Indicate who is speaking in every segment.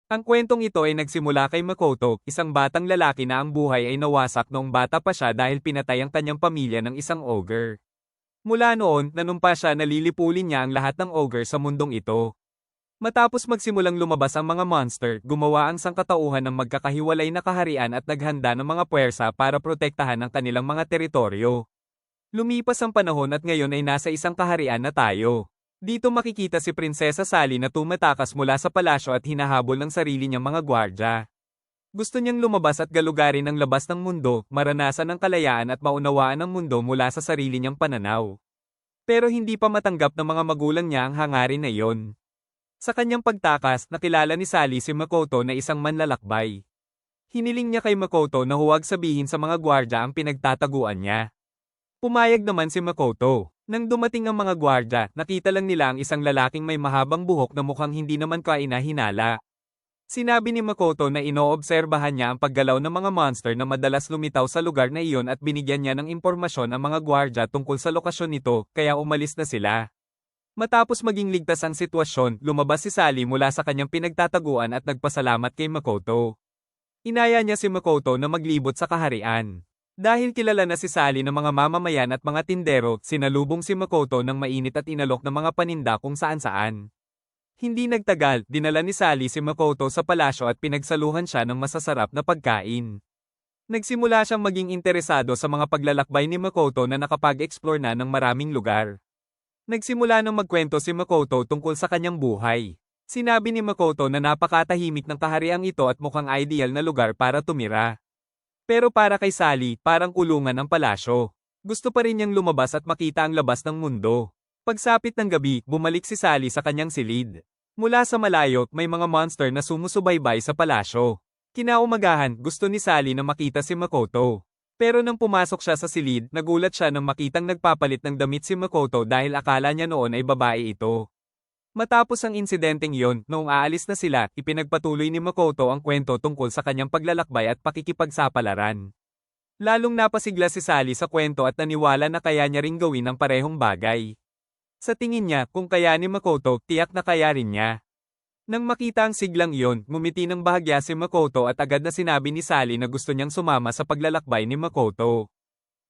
Speaker 1: Ang kwentong ito ay nagsimula kay Makoto, isang batang lalaki na ang buhay ay nawasak noong bata pa siya dahil pinatay ang kanyang pamilya ng isang ogre. Mula noon, nanumpa siya na lilipulin niya ang lahat ng ogre sa mundong ito. Matapos magsimulang lumabas ang mga monster, gumawa ang sangkatauhan ng magkakahiwalay na kaharian at naghanda ng mga puwersa para protektahan ang kanilang mga teritoryo. Lumipas ang panahon at ngayon ay nasa isang kaharian na tayo. Dito makikita si Prinsesa Sally na tumatakas mula sa palasyo at hinahabol ng sarili niyang mga gwardya. Gusto niyang lumabas at galugarin ang labas ng mundo, maranasan ang kalayaan at maunawaan ang mundo mula sa sarili niyang pananaw. Pero hindi pa matanggap ng mga magulang niya ang hangarin na iyon. Sa kanyang pagtakas, nakilala ni Sally si Makoto na isang manlalakbay. Hiniling niya kay Makoto na huwag sabihin sa mga gwardya ang pinagtataguan niya. Pumayag naman si Makoto. Nang dumating ang mga gwardya, nakita lang nila ang isang lalaking may mahabang buhok na mukhang hindi naman kaina-hinala. Sinabi ni Makoto na inoobserbahan niya ang paggalaw ng mga monster na madalas lumitaw sa lugar na iyon at binigyan niya ng impormasyon ang mga gwardya tungkol sa lokasyon nito, kaya umalis na sila. Matapos maging ligtas ang sitwasyon, lumabas si Sally mula sa kanyang pinagtataguan at nagpasalamat kay Makoto. Inaya niya si Makoto na maglibot sa kaharian. Dahil kilala na si Sally ng mga mamamayan at mga tindero, sinalubong si Makoto ng mainit at inalok ng mga paninda kung saan-saan. Hindi nagtagal, dinala ni Sally si Makoto sa palasyo at pinagsaluhan siya ng masasarap na pagkain. Nagsimula siyang maging interesado sa mga paglalakbay ni Makoto na nakapag-explore na ng maraming lugar. Nagsimula nang magkwento si Makoto tungkol sa kanyang buhay. Sinabi ni Makoto na napakatahimik ng kahariang ito at mukhang ideal na lugar para tumira. Pero para kay Sally, parang kulungan ang palasyo. Gusto pa rin niyang lumabas at makita ang labas ng mundo. Pagsapit ng gabi, bumalik si Sally sa kanyang silid. Mula sa malayo, may mga monster na sumusubaybay sa palasyo. Kinaumagahan, gusto ni Sally na makita si Makoto. Pero nang pumasok siya sa silid, nagulat siya nang makitang nagpapalit ng damit si Makoto dahil akala niya noon ay babae ito. Matapos ang insidenteng iyon, noong aalis na sila, ipinagpatuloy ni Makoto ang kwento tungkol sa kanyang paglalakbay at pakikipagsapalaran. Lalong napasigla si Sally sa kwento at naniwala na kaya niya ring gawin ang parehong bagay. Sa tingin niya, kung kaya ni Makoto, tiyak na kaya rin niya. Nang makita ang siglang iyon, ngumiti ng bahagya si Makoto at agad na sinabi ni Sally na gusto niyang sumama sa paglalakbay ni Makoto.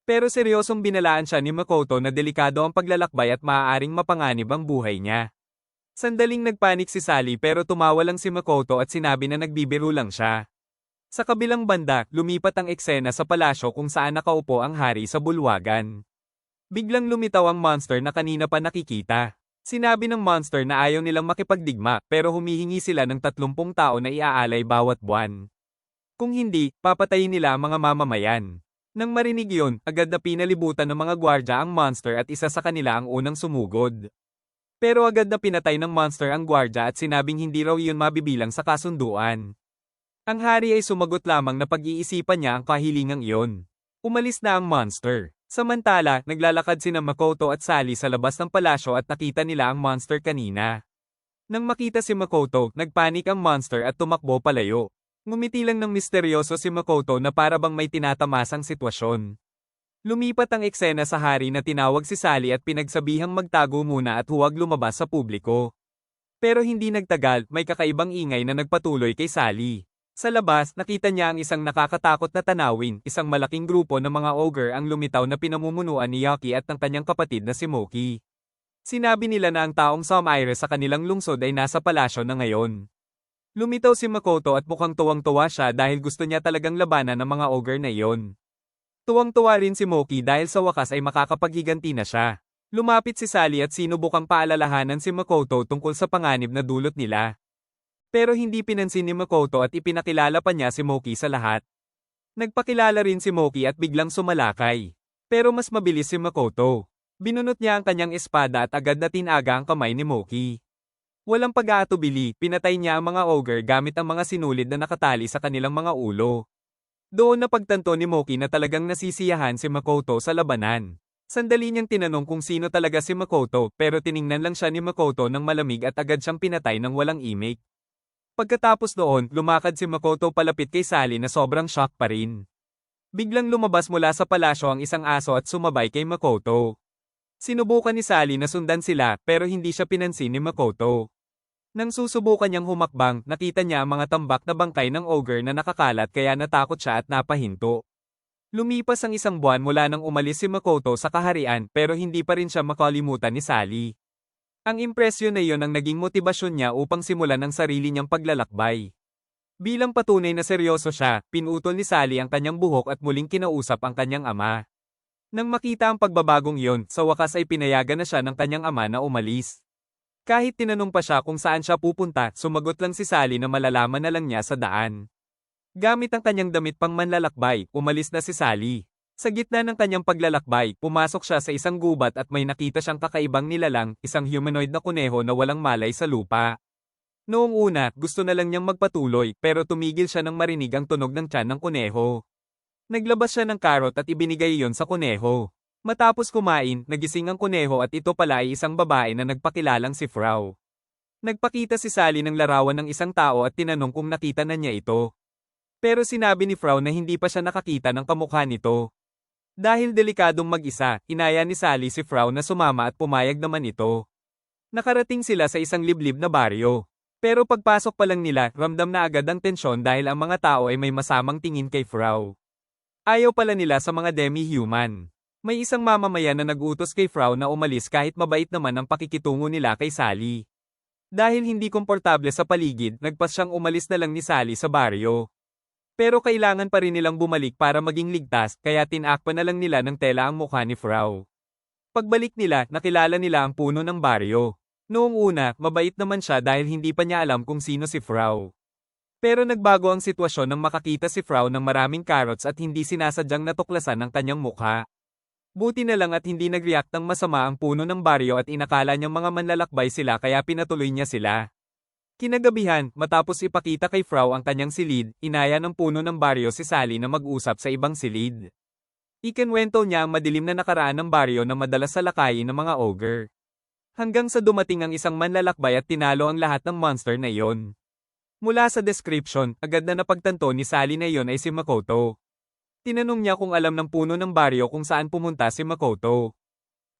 Speaker 1: Pero seryosong binalaan siya ni Makoto na delikado ang paglalakbay at maaaring mapanganib ang buhay niya. Sandaling nagpanik si Sally pero tumawa lang si Makoto at sinabi na nagbibiro lang siya. Sa kabilang banda, lumipat ang eksena sa palasyo kung saan nakaupo ang hari sa bulwagan. Biglang lumitaw ang monster na kanina pa nakikita. Sinabi ng monster na ayaw nilang makipagdigma pero humihingi sila ng 30 tao na iaalay bawat buwan. Kung hindi, papatayin nila ang mga mamamayan. Nang marinig yun, agad na pinalibutan ng mga gwardya ang monster at isa sa kanila ang unang sumugod. Pero agad na pinatay ng monster ang gwardya at sinabing hindi raw yun mabibilang sa kasunduan. Ang hari ay sumagot lamang na pag-iisipan niya ang kahilingang iyon. Umalis na ang monster. Samantala, naglalakad sina Makoto at Sally sa labas ng palasyo at nakita nila ang monster kanina. Nang makita si Makoto, nagpanik ang monster at tumakbo palayo. Ngumiti lang ng misteryoso si Makoto na para bang may tinatamasang sitwasyon. Lumipat ang eksena sa hari na tinawag si Sally at pinagsabihang magtago muna at huwag lumabas sa publiko. Pero hindi nagtagal, may kakaibang ingay na nagpatuloy kay Sally. Sa labas, nakita niya ang isang nakakatakot na tanawin, isang malaking grupo ng mga ogre ang lumitaw na pinamumunuan ni Yaki at ng kanyang kapatid na si Moki. Sinabi nila na ang taong Samire sa kanilang lungsod ay nasa palasyo na ngayon. Lumitaw si Makoto at mukhang tuwang-tuwa siya dahil gusto niya talagang labanan ng mga ogre na iyon. Tuwang-tuwa rin si Moki dahil sa wakas ay makakapaghiganti na siya. Lumapit si Sally at sinubukang paalalahanan si Makoto tungkol sa panganib na dulot nila. Pero hindi pinansin ni Makoto at ipinakilala pa niya si Moki sa lahat. Nagpakilala rin si Moki at biglang sumalakay. Pero mas mabilis si Makoto. Binunot niya ang kanyang espada at agad na tinaga ang kamay ni Moki. Walang pag-aatubili, pinatay niya ang mga ogre gamit ang mga sinulid na nakatali sa kanilang mga ulo. Doon napagtanto ni Moki na talagang nasisiyahan si Makoto sa labanan. Sandali niyang tinanong kung sino talaga si Makoto pero tiningnan lang siya ni Makoto ng malamig at agad siyang pinatay ng walang imik. Pagkatapos noon, lumakad si Makoto palapit kay Sally na sobrang shock pa rin. Biglang lumabas mula sa palasyo ang isang aso at sumabay kay Makoto. Sinubukan ni Sally na sundan sila pero hindi siya pinansin ni Makoto. Nang susubukan niyang humakbang, nakita niya ang mga tambak na bangkay ng ogre na nakakalat kaya natakot siya at napahinto. Lumipas ang isang buwan mula nang umalis si Makoto sa kaharian pero hindi pa rin siya makalimutan ni Sally. Ang impresyon na iyon ang naging motibasyon niya upang simulan ang sarili niyang paglalakbay. Bilang patunay na seryoso siya, pinutol ni Sally ang kanyang buhok at muling kinausap ang kanyang ama. Nang makita ang pagbabagong iyon, sa wakas ay pinayagan na siya ng kanyang ama na umalis. Kahit tinanong pa siya kung saan siya pupunta, sumagot lang si Sally na malalaman na lang niya sa daan. Gamit ang kanyang damit pang manlalakbay, umalis na si Sally. Sa gitna ng kanyang paglalakbay, pumasok siya sa isang gubat at may nakita siyang kakaibang nilalang, isang humanoid na kuneho na walang malay sa lupa. Noong una, gusto na lang niyang magpatuloy pero tumigil siya nang marinig ang tunog ng tiyan ng kuneho. Naglabas siya ng karot at ibinigay iyon sa kuneho. Matapos kumain, nagising ang kuneho at ito pala ay isang babae na nagpakilalang si Frau. Nagpakita si Sally ng larawan ng isang tao at tinanong kung nakita na niya ito. Pero sinabi ni Frau na hindi pa siya nakakita ng kamukha nito. Dahil delikadong mag-isa, inaya ni Sally si Frau na sumama at pumayag naman ito. Nakarating sila sa isang liblib na baryo. Pero pagpasok pa lang nila, ramdam na agad ang tensyon dahil ang mga tao ay may masamang tingin kay Frau. Ayaw pala nila sa mga demi-human. May isang mamamayan na nag-utos kay Frau na umalis kahit mabait naman ang pakikitungo nila kay Sally. Dahil hindi komportable sa paligid, nagpas siyang umalis na lang ni Sally sa baryo. Pero kailangan pa rin nilang bumalik para maging ligtas, kaya tinakpan na lang nila ng tela ang mukha ni Frau. Pagbalik nila, nakilala nila ang puno ng baryo. Noong una, mabait naman siya dahil hindi pa niya alam kung sino si Frau. Pero nagbago ang sitwasyon nang makakita si Frau ng maraming carrots at hindi sinasadyang natuklasan ang kanyang mukha. Buti na lang at hindi nag-react ng masama ang puno ng baryo at inakala niyang mga manlalakbay sila kaya pinatuloy niya sila. Kinagabihan, matapos ipakita kay Frau ang kanyang silid, inaya ng puno ng baryo si Sally na mag-usap sa ibang silid. Ikinwento niya ang madilim na nakaraan ng baryo na madalas salakayin ng mga ogre. Hanggang sa dumating ang isang manlalakbay at tinalo ang lahat ng monster na iyon. Mula sa description, agad na napagtanto ni Sally na iyon ay si Makoto. Tinanong niya kung alam ng puno ng baryo kung saan pumunta si Makoto.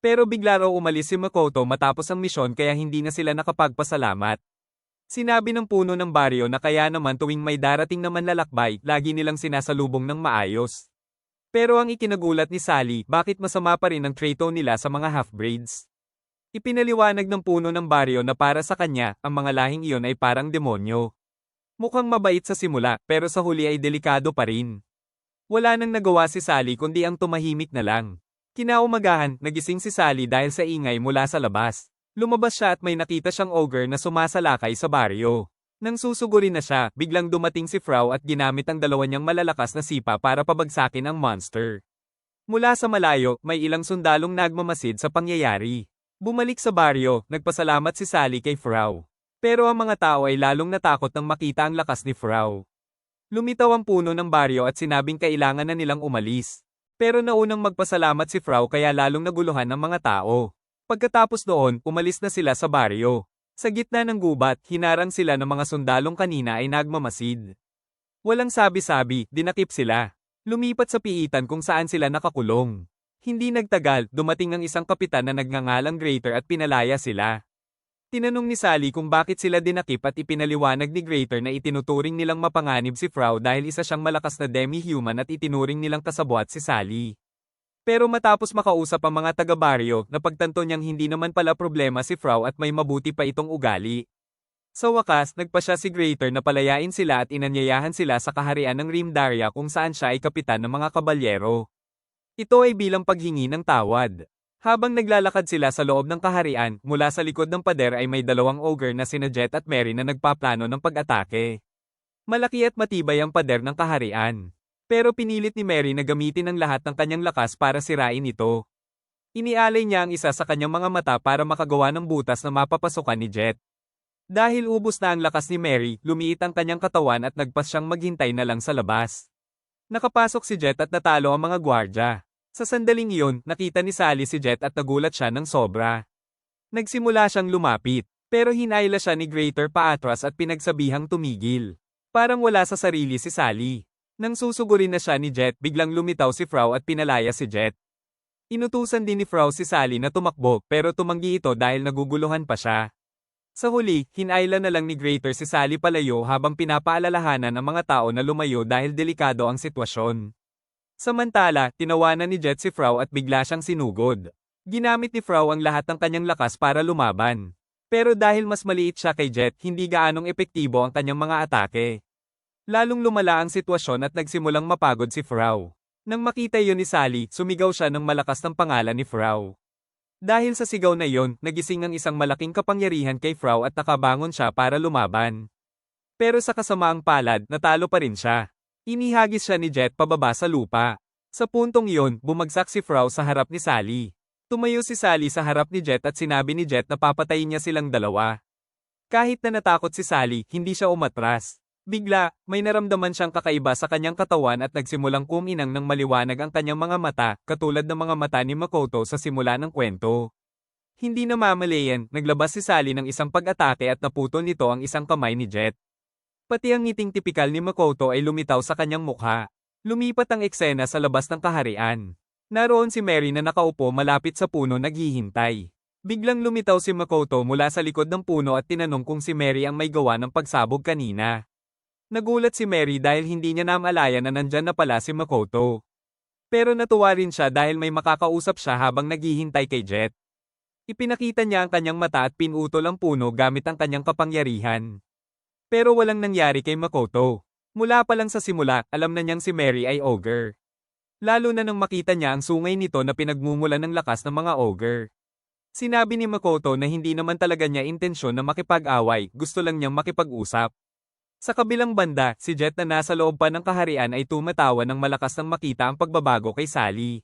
Speaker 1: Pero bigla raw umalis si Makoto matapos ang misyon kaya hindi na sila nakapagpasalamat. Sinabi ng puno ng baryo na kaya naman tuwing may darating na manlalakbay, lagi nilang sinasalubong ng maayos. Pero ang ikinagulat ni Sally, bakit masama pa rin ang trato nila sa mga half-breeds? Ipinaliwanag ng puno ng baryo na para sa kanya, ang mga lahing iyon ay parang demonyo. Mukhang mabait sa simula, pero sa huli ay delikado pa rin. Wala nang nagawa si Sally kundi ang tumahimik na lang. Kinaumagahan, nagising si Sally dahil sa ingay mula sa labas. Lumabas siya at may nakita siyang ogre na sumasalakay sa baryo. Nang susugurin na siya, biglang dumating si Frau at ginamit ang dalawa niyang malalakas na sipa para pabagsakin ang monster. Mula sa malayo, may ilang sundalong nagmamasid sa pangyayari. Bumalik sa baryo, nagpasalamat si Sally kay Frau. Pero ang mga tao ay lalong natakot nang makita ang lakas ni Frau. Lumitaw ang puno ng baryo at sinabing kailangan na nilang umalis. Pero naunang magpasalamat si Frau kaya lalong naguluhan ang mga tao. Pagkatapos doon, umalis na sila sa baryo. Sa gitna ng gubat, hinarang sila ng mga sundalong kanina ay nagmamasid. Walang sabi-sabi, dinakip sila. Lumipat sa piitan kung saan sila nakakulong. Hindi nagtagal, dumating ang isang kapitan na nagngangalang Greater at pinalaya sila. Tinanong ni Sally kung bakit sila dinakip at ipinaliwanag ni Greater na itinuturing nilang mapanganib si Frau dahil isa siyang malakas na demi-human at itinuring nilang kasabwat si Sally. Pero matapos makausap ang mga taga-baryo, napagtanto niyang hindi naman pala problema si Frau at may mabuti pa itong ugali. Sa wakas, nagpa siya si Greater na palayain sila at inanyayahan sila sa kaharian ng Rimdaria kung saan siya ay kapitan ng mga kabalyero. Ito ay bilang paghingi ng tawad. Habang naglalakad sila sa loob ng kaharian, mula sa likod ng pader ay may dalawang ogre na sina Jet at Mary na nagpaplano ng pag-atake. Malaki at matibay ang pader ng kaharian. Pero pinilit ni Mary na gamitin ang lahat ng kanyang lakas para sirain ito. Inialay niya ang isa sa kanyang mga mata para makagawa ng butas na mapapasukan ni Jet. Dahil ubos na ang lakas ni Mary, lumiit ang kanyang katawan at nagpas siyang maghintay na lang sa labas. Nakapasok si Jet at natalo ang mga gwardya. Sa sandaling iyon, nakita ni Sally si Jet at nagulat siya ng sobra. Nagsimula siyang lumapit, pero hinayla siya ni Greater paatras at pinagsabihang tumigil. Parang wala sa sarili si Sally. Nang susugurin na siya ni Jet, biglang lumitaw si Frau at pinalaya si Jet. Inutusan din ni Frau si Sally na tumakbo pero tumanggi ito dahil naguguluhan pa siya. Sa huli, hinailan na lang ni Greater si Sally palayo habang pinapaalalahanan ang mga tao na lumayo dahil delikado ang sitwasyon. Samantala, tinawanan ni Jet si Frau at bigla siyang sinugod. Ginamit ni Frau ang lahat ng kanyang lakas para lumaban. Pero dahil mas maliit siya kay Jet, hindi gaanong epektibo ang kanyang mga atake. Lalong lumala ang sitwasyon at nagsimulang mapagod si Frau. Nang makita yon ni Sally, sumigaw siya ng malakas ng pangalan ni Frau. Dahil sa sigaw na iyon, nagising ang isang malaking kapangyarihan kay Frau at nakabangon siya para lumaban. Pero sa kasamaang palad, natalo pa rin siya. Inihagis siya ni Jet pababa sa lupa. Sa puntong iyon, bumagsak si Frau sa harap ni Sally. Tumayo si Sally sa harap ni Jet at sinabi ni Jet na papatayin niya silang dalawa. Kahit na natakot si Sally, hindi siya umatras. Bigla, may naramdaman siyang kakaiba sa kanyang katawan at nagsimulang kuminang ng maliwanag ang kanyang mga mata, katulad ng mga mata ni Makoto sa simula ng kwento. Hindi namamalayan, naglabas si Sally ng isang pag-atake at naputol nito ang isang kamay ni Jet. Pati ang ngiting tipikal ni Makoto ay lumitaw sa kanyang mukha. Lumipat ang eksena sa labas ng kaharian. Naroon si Mary na nakaupo malapit sa puno naghihintay. Biglang lumitaw si Makoto mula sa likod ng puno at tinanong kung si Mary ang may gawa ng pagsabog kanina. Nagulat si Mary dahil hindi niya namalayan na nandyan na pala si Makoto. Pero natuwa rin siya dahil may makakausap siya habang naghihintay kay Jet. Ipinakita niya ang kanyang mata at pinutol ang puno gamit ang kanyang kapangyarihan. Pero walang nangyari kay Makoto. Mula pa lang sa simula, alam na niyang si Mary ay ogre. Lalo na nang makita niya ang sungay nito na pinagmumulan ng lakas ng mga ogre. Sinabi ni Makoto na hindi naman talaga niya intensyon na makipag-away, gusto lang niyang makipag-usap. Sa kabilang banda, si Jet na nasa loob pa ng kaharian ay tumatawa ng malakas nang makita ang pagbabago kay Sally.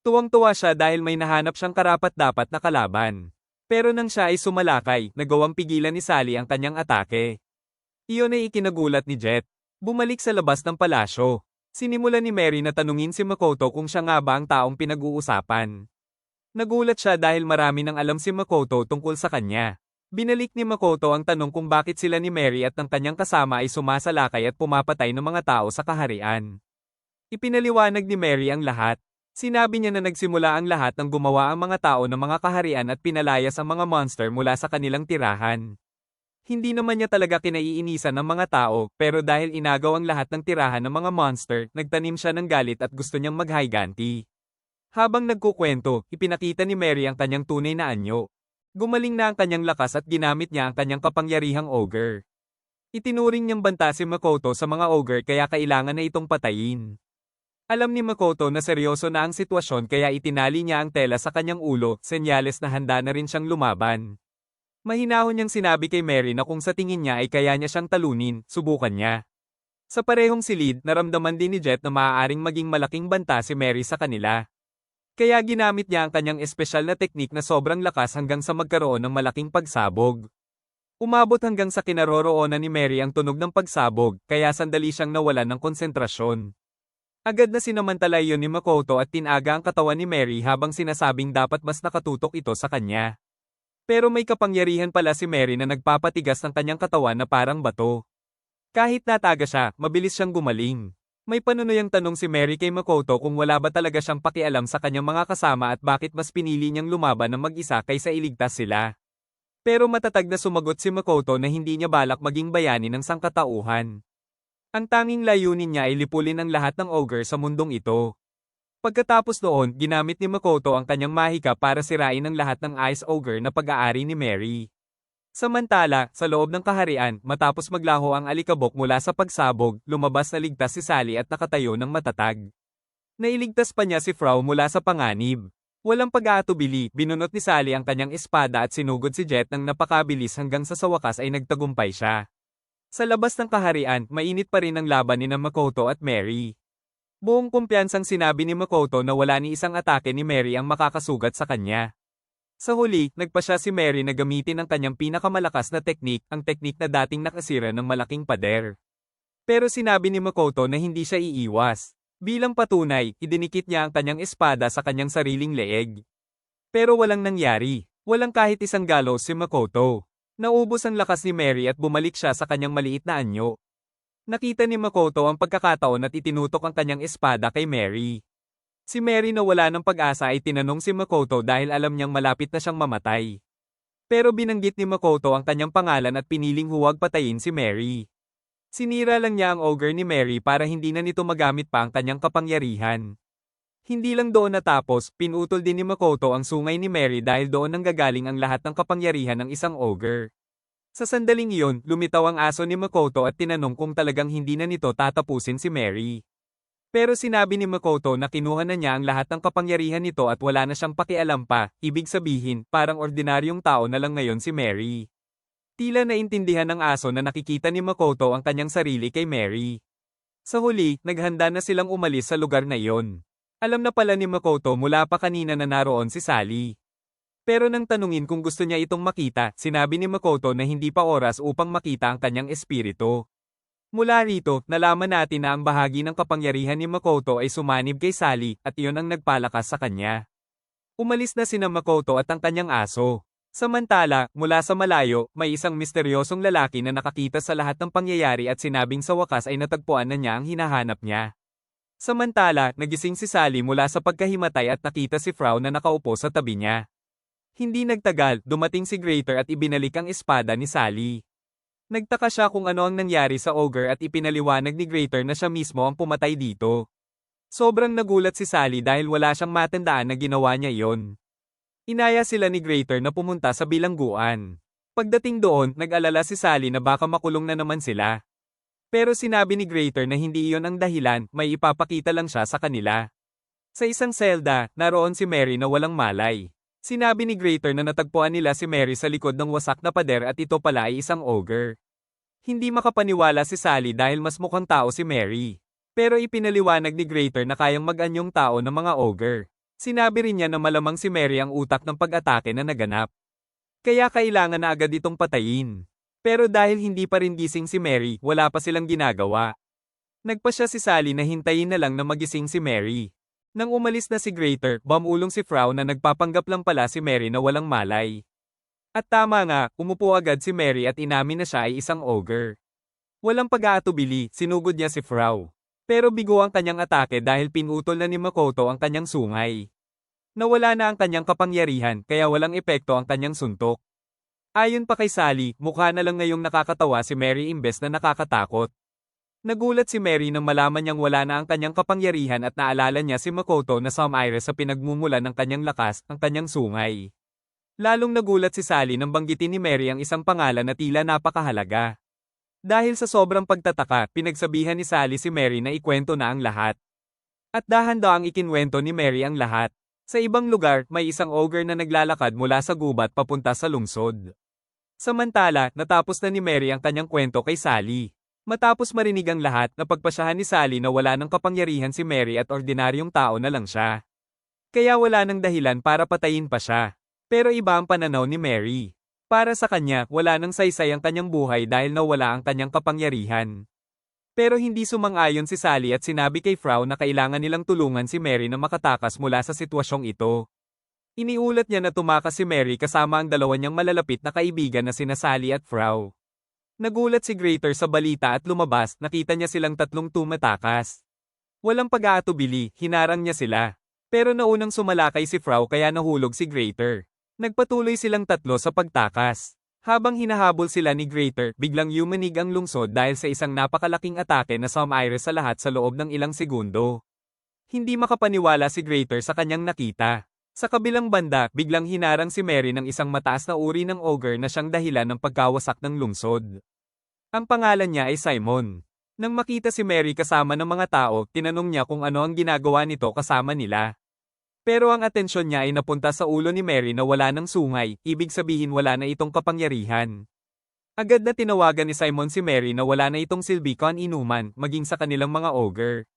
Speaker 1: Tuwang-tuwa siya dahil may nahanap siyang karapat-dapat na kalaban. Pero nang siya ay sumalakay, nagawang pigilan ni Sally ang kanyang atake. Iyon ay ikinagulat ni Jet. Bumalik sa labas ng palasyo. Sinimulan ni Mary na tanungin si Makoto kung siya nga ba ang taong pinag-uusapan. Nagulat siya dahil marami nang alam si Makoto tungkol sa kanya. Binalik ni Makoto ang tanong kung bakit sila ni Mary at ng kanyang kasama ay sumasalakay at pumapatay ng mga tao sa kaharian. Ipinaliwanag ni Mary ang lahat. Sinabi niya na nagsimula ang lahat ng gumawa ang mga tao ng mga kaharian at pinalayas ang mga monster mula sa kanilang tirahan. Hindi naman niya talaga kinaiinisan ng mga tao, pero dahil inagaw ang lahat ng tirahan ng mga monster, nagtanim siya ng galit at gusto niyang maghiganti. Habang nagkukwento, ipinakita ni Mary ang kanyang tunay na anyo. Gumaling na ang kanyang lakas at ginamit niya ang kanyang kapangyarihang ogre. Itinuring niyang banta si Makoto sa mga ogre kaya kailangan na itong patayin. Alam ni Makoto na seryoso na ang sitwasyon kaya itinali niya ang tela sa kanyang ulo, senyales na handa na rin siyang lumaban. Mahinahon niyang sinabi kay Mary na kung sa tingin niya ay kaya niya siyang talunin, subukan niya. Sa parehong silid, naramdaman din ni Jet na maaaring maging malaking banta si Mary sa kanila. Kaya ginamit niya ang kanyang espesyal na teknik na sobrang lakas hanggang sa magkaroon ng malaking pagsabog. Umabot hanggang sa kinaroroonan ni Mary ang tunog ng pagsabog, kaya sandali siyang nawalan ng konsentrasyon. Agad na sinamantala iyon ni Makoto at tinaga ang katawan ni Mary habang sinasabing dapat mas nakatutok ito sa kanya. Pero may kapangyarihan pala si Mary na nagpapatigas ng kanyang katawan na parang bato. Kahit nataga siya, mabilis siyang gumaling. May panunuyang tanong si Mary kay Makoto kung wala ba talaga siyang pakialam sa kanyang mga kasama at bakit mas pinili niyang lumaban ng mag-isa kaysa iligtas sila. Pero matatag na sumagot si Makoto na hindi niya balak maging bayani ng sangkatauhan. Ang tanging layunin niya ay lipulin ang lahat ng ogre sa mundong ito. Pagkatapos noon, ginamit ni Makoto ang kanyang mahika para sirain ang lahat ng Ice Ogre na pag-aari ni Mary. Samantala, sa loob ng kaharian, matapos maglaho ang alikabok mula sa pagsabog, lumabas na ligtas si Sally at nakatayo ng matatag. Nailigtas pa niya si Frau mula sa panganib. Walang pag-aatubili, binunot ni Sally ang kanyang espada at sinugod si Jet ng napakabilis hanggang sa wakas ay nagtagumpay siya. Sa labas ng kaharian, mainit pa rin ang laban ni Makoto at Mary. Buong kumpiyansang sinabi ni Makoto na wala ni isang atake ni Mary ang makakasugat sa kanya. Sa huli, nagpasya si Mary na gamitin ang kanyang pinakamalakas na teknik, ang teknik na dating nakasira ng malaking pader. Pero sinabi ni Makoto na hindi siya iiwas. Bilang patunay, idinikit niya ang kanyang espada sa kanyang sariling leeg. Pero walang nangyari. Walang kahit isang galos si Makoto. Naubos ang lakas ni Mary at bumalik siya sa kanyang maliit na anyo. Nakita ni Makoto ang pagkakataon at itinutok ang kanyang espada kay Mary. Si Mary na wala ng pag-asa ay tinanong si Makoto dahil alam niyang malapit na siyang mamatay. Pero binanggit ni Makoto ang kanyang pangalan at piniling huwag patayin si Mary. Sinira lang niya ang ogre ni Mary para hindi na nito magamit pa ang kanyang kapangyarihan. Hindi lang doon natapos, pinutol din ni Makoto ang sungay ni Mary dahil doon nanggagaling ang lahat ng kapangyarihan ng isang ogre. Sa sandaling iyon, lumitaw ang aso ni Makoto at tinanong kung talagang hindi na nito tatapusin si Mary. Pero sinabi ni Makoto na kinuha na niya ang lahat ng kapangyarihan nito at wala na siyang pakialam pa, ibig sabihin, parang ordinaryong tao na lang ngayon si Mary. Tila naintindihan ng aso na nakikita ni Makoto ang kanyang sarili kay Mary. Sa huli, naghanda na silang umalis sa lugar na iyon. Alam na pala ni Makoto mula pa kanina na naroon si Sally. Pero nang tanungin kung gusto niya itong makita, sinabi ni Makoto na hindi pa oras upang makita ang kanyang espiritu. Mula rito, nalaman natin na ang bahagi ng kapangyarihan ni Makoto ay sumanib kay Sally at iyon ang nagpalakas sa kanya. Umalis na sina Makoto at ang kanyang aso. Samantala, mula sa malayo, may isang misteryosong lalaki na nakakita sa lahat ng pangyayari at sinabing sa wakas ay natagpuan na niya ang hinahanap niya. Samantala, nagising si Sally mula sa pagkahimatay at nakita si Frau na nakaupo sa tabi niya. Hindi nagtagal, dumating si Greater at ibinalik ang espada ni Sally. Nagtaka siya kung ano ang nangyari sa ogre at ipinaliwanag ni Greater na siya mismo ang pumatay dito. Sobrang nagulat si Sally dahil wala siyang matandaan na ginawa niya iyon. Inaya sila ni Greater na pumunta sa bilangguan. Pagdating doon, nag-alala si Sally na baka makulong na naman sila. Pero sinabi ni Greater na hindi iyon ang dahilan, may ipapakita lang siya sa kanila. Sa isang selda, naroon si Mary na walang malay. Sinabi ni Greater na natagpuan nila si Mary sa likod ng wasak na pader at ito pala ay isang ogre. Hindi makapaniwala si Sally dahil mas mukhang tao si Mary. Pero ipinaliwanag ni Greater na kayang mag-anyong tao ng mga ogre. Sinabi rin niya na malamang si Mary ang utak ng pag-atake na naganap. Kaya kailangan na agad itong patayin. Pero dahil hindi pa rin gising si Mary, wala pa silang ginagawa. Nagpasya si Sally na hintayin na lang na magising si Mary. Nang umalis na si Greater, bumulong si Frau na nagpapanggap lang pala si Mary na walang malay. At tama nga, umupo agad si Mary at inamin na siya ay isang ogre. Walang pag-aatubili, sinugod niya si Frau. Pero bigo ang kanyang atake dahil pinutol na ni Makoto ang kanyang sungay. Nawala na ang kanyang kapangyarihan kaya walang epekto ang kanyang suntok. Ayon pa kay Sally, mukha na lang ngayong nakakatawa si Mary imbes na nakakatakot. Nagulat si Mary nang malaman niyang wala na ang kanyang kapangyarihan at naalala niya si Makoto na sumaire sa pinagmumulan ng kanyang lakas, ang kanyang sungay. Lalong nagulat si Sally nang banggitin ni Mary ang isang pangalan na tila napakahalaga. Dahil sa sobrang pagtataka, pinagsabihan ni Sally si Mary na ikwento na ang lahat. At dahan-daang ikinwento ni Mary ang lahat. Sa ibang lugar, may isang ogre na naglalakad mula sa gubat papunta sa lungsod. Samantala, natapos na ni Mary ang kanyang kwento kay Sally. Matapos marinig ang lahat, napagpasyahan ni Sally na wala ng kapangyarihan si Mary at ordinaryong tao na lang siya. Kaya wala ng dahilan para patayin pa siya. Pero iba ang pananaw ni Mary. Para sa kanya, wala nang saysay ang kanyang buhay dahil nawala ang kanyang kapangyarihan. Pero hindi sumang-ayon si Sally at sinabi kay Frau na kailangan nilang tulungan si Mary na makatakas mula sa sitwasyong ito. Iniulat niya na tumakas si Mary kasama ang dalawa niyang malalapit na kaibigan na sina Sally at Frau. Nagulat si Greater sa balita at lumabas, nakita niya silang tatlong tumatakas. Walang pag-aatubili, hinarang niya sila. Pero naunang sumalakay si Frau kaya nahulog si Greater. Nagpatuloy silang tatlo sa pagtakas. Habang hinahabol sila ni Greater, biglang yumanig ang lungsod dahil sa isang napakalaking atake na sumaire sa lahat sa loob ng ilang segundo. Hindi makapaniwala si Greater sa kanyang nakita. Sa kabilang banda, biglang hinarang si Mary ng isang mataas na uri ng ogre na siyang dahilan ng pagkawasak ng lungsod. Ang pangalan niya ay Simon. Nang makita si Mary kasama ng mga tao, tinanong niya kung ano ang ginagawa nito kasama nila. Pero ang atensyon niya ay napunta sa ulo ni Mary na wala ng sungay, ibig sabihin wala na itong kapangyarihan. Agad na tinawagan ni Simon si Mary na wala na itong silbi kan-inuman, maging sa kanilang mga ogre.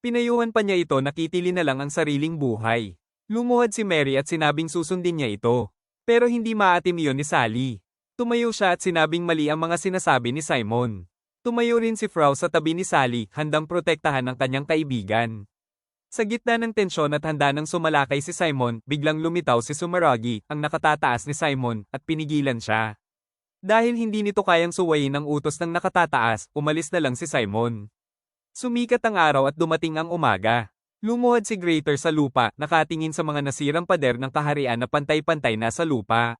Speaker 1: Pinayuhan pa niya ito na kitili na lang ang sariling buhay. Lumuhad si Mary at sinabing susundin niya ito. Pero hindi maatim iyon ni Sally. Tumayo siya at sinabing mali ang mga sinasabi ni Simon. Tumayo rin si Frau sa tabi ni Sally, handang protektahan ang kanyang kaibigan. Sa gitna ng tensyon at handa nang sumalakay si Simon, biglang lumitaw si Sumeragi, ang nakatataas ni Simon, at pinigilan siya. Dahil hindi nito kayang suwayin ang utos ng nakatataas, umalis na lang si Simon. Sumikat ang araw at dumating ang umaga. Lumuhad si Greater sa lupa, nakatingin sa mga nasirang pader ng kaharian na pantay-pantay na sa lupa.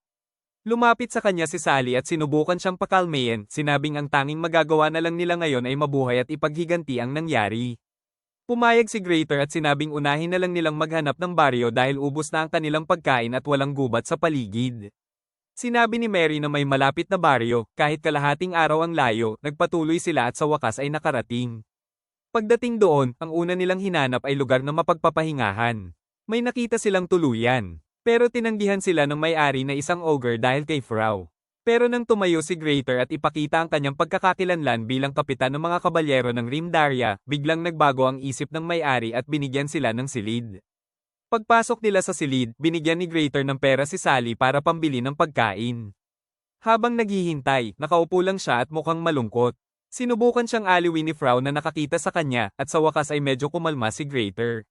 Speaker 1: Lumapit sa kanya si Sally at sinubukan siyang pakalmayin, sinabing ang tanging magagawa na lang nila ngayon ay mabuhay at ipaghiganti ang nangyari. Pumayag si Greater at sinabing unahin na lang nilang maghanap ng baryo dahil ubos na ang kanilang pagkain at walang gubat sa paligid. Sinabi ni Mary na may malapit na baryo, kahit kalahating araw ang layo, nagpatuloy sila at sa wakas ay nakarating. Pagdating doon, ang una nilang hinanap ay lugar na mapagpapahingahan. May nakita silang tuluyan. Pero tinanggihan sila ng may-ari na isang ogre dahil kay Frau. Pero nang tumayo si Greater at ipakita ang kanyang pagkakakilanlan bilang kapitan ng mga kabalyero ng Rimdaria, biglang nagbago ang isip ng may-ari at binigyan sila ng silid. Pagpasok nila sa silid, binigyan ni Greater ng pera si Sally para pambili ng pagkain. Habang naghihintay, nakaupo lang siya at mukhang malungkot. Sinubukan siyang aliwin ni Frau na nakakita sa kanya at sa wakas ay medyo kumalma si Greater.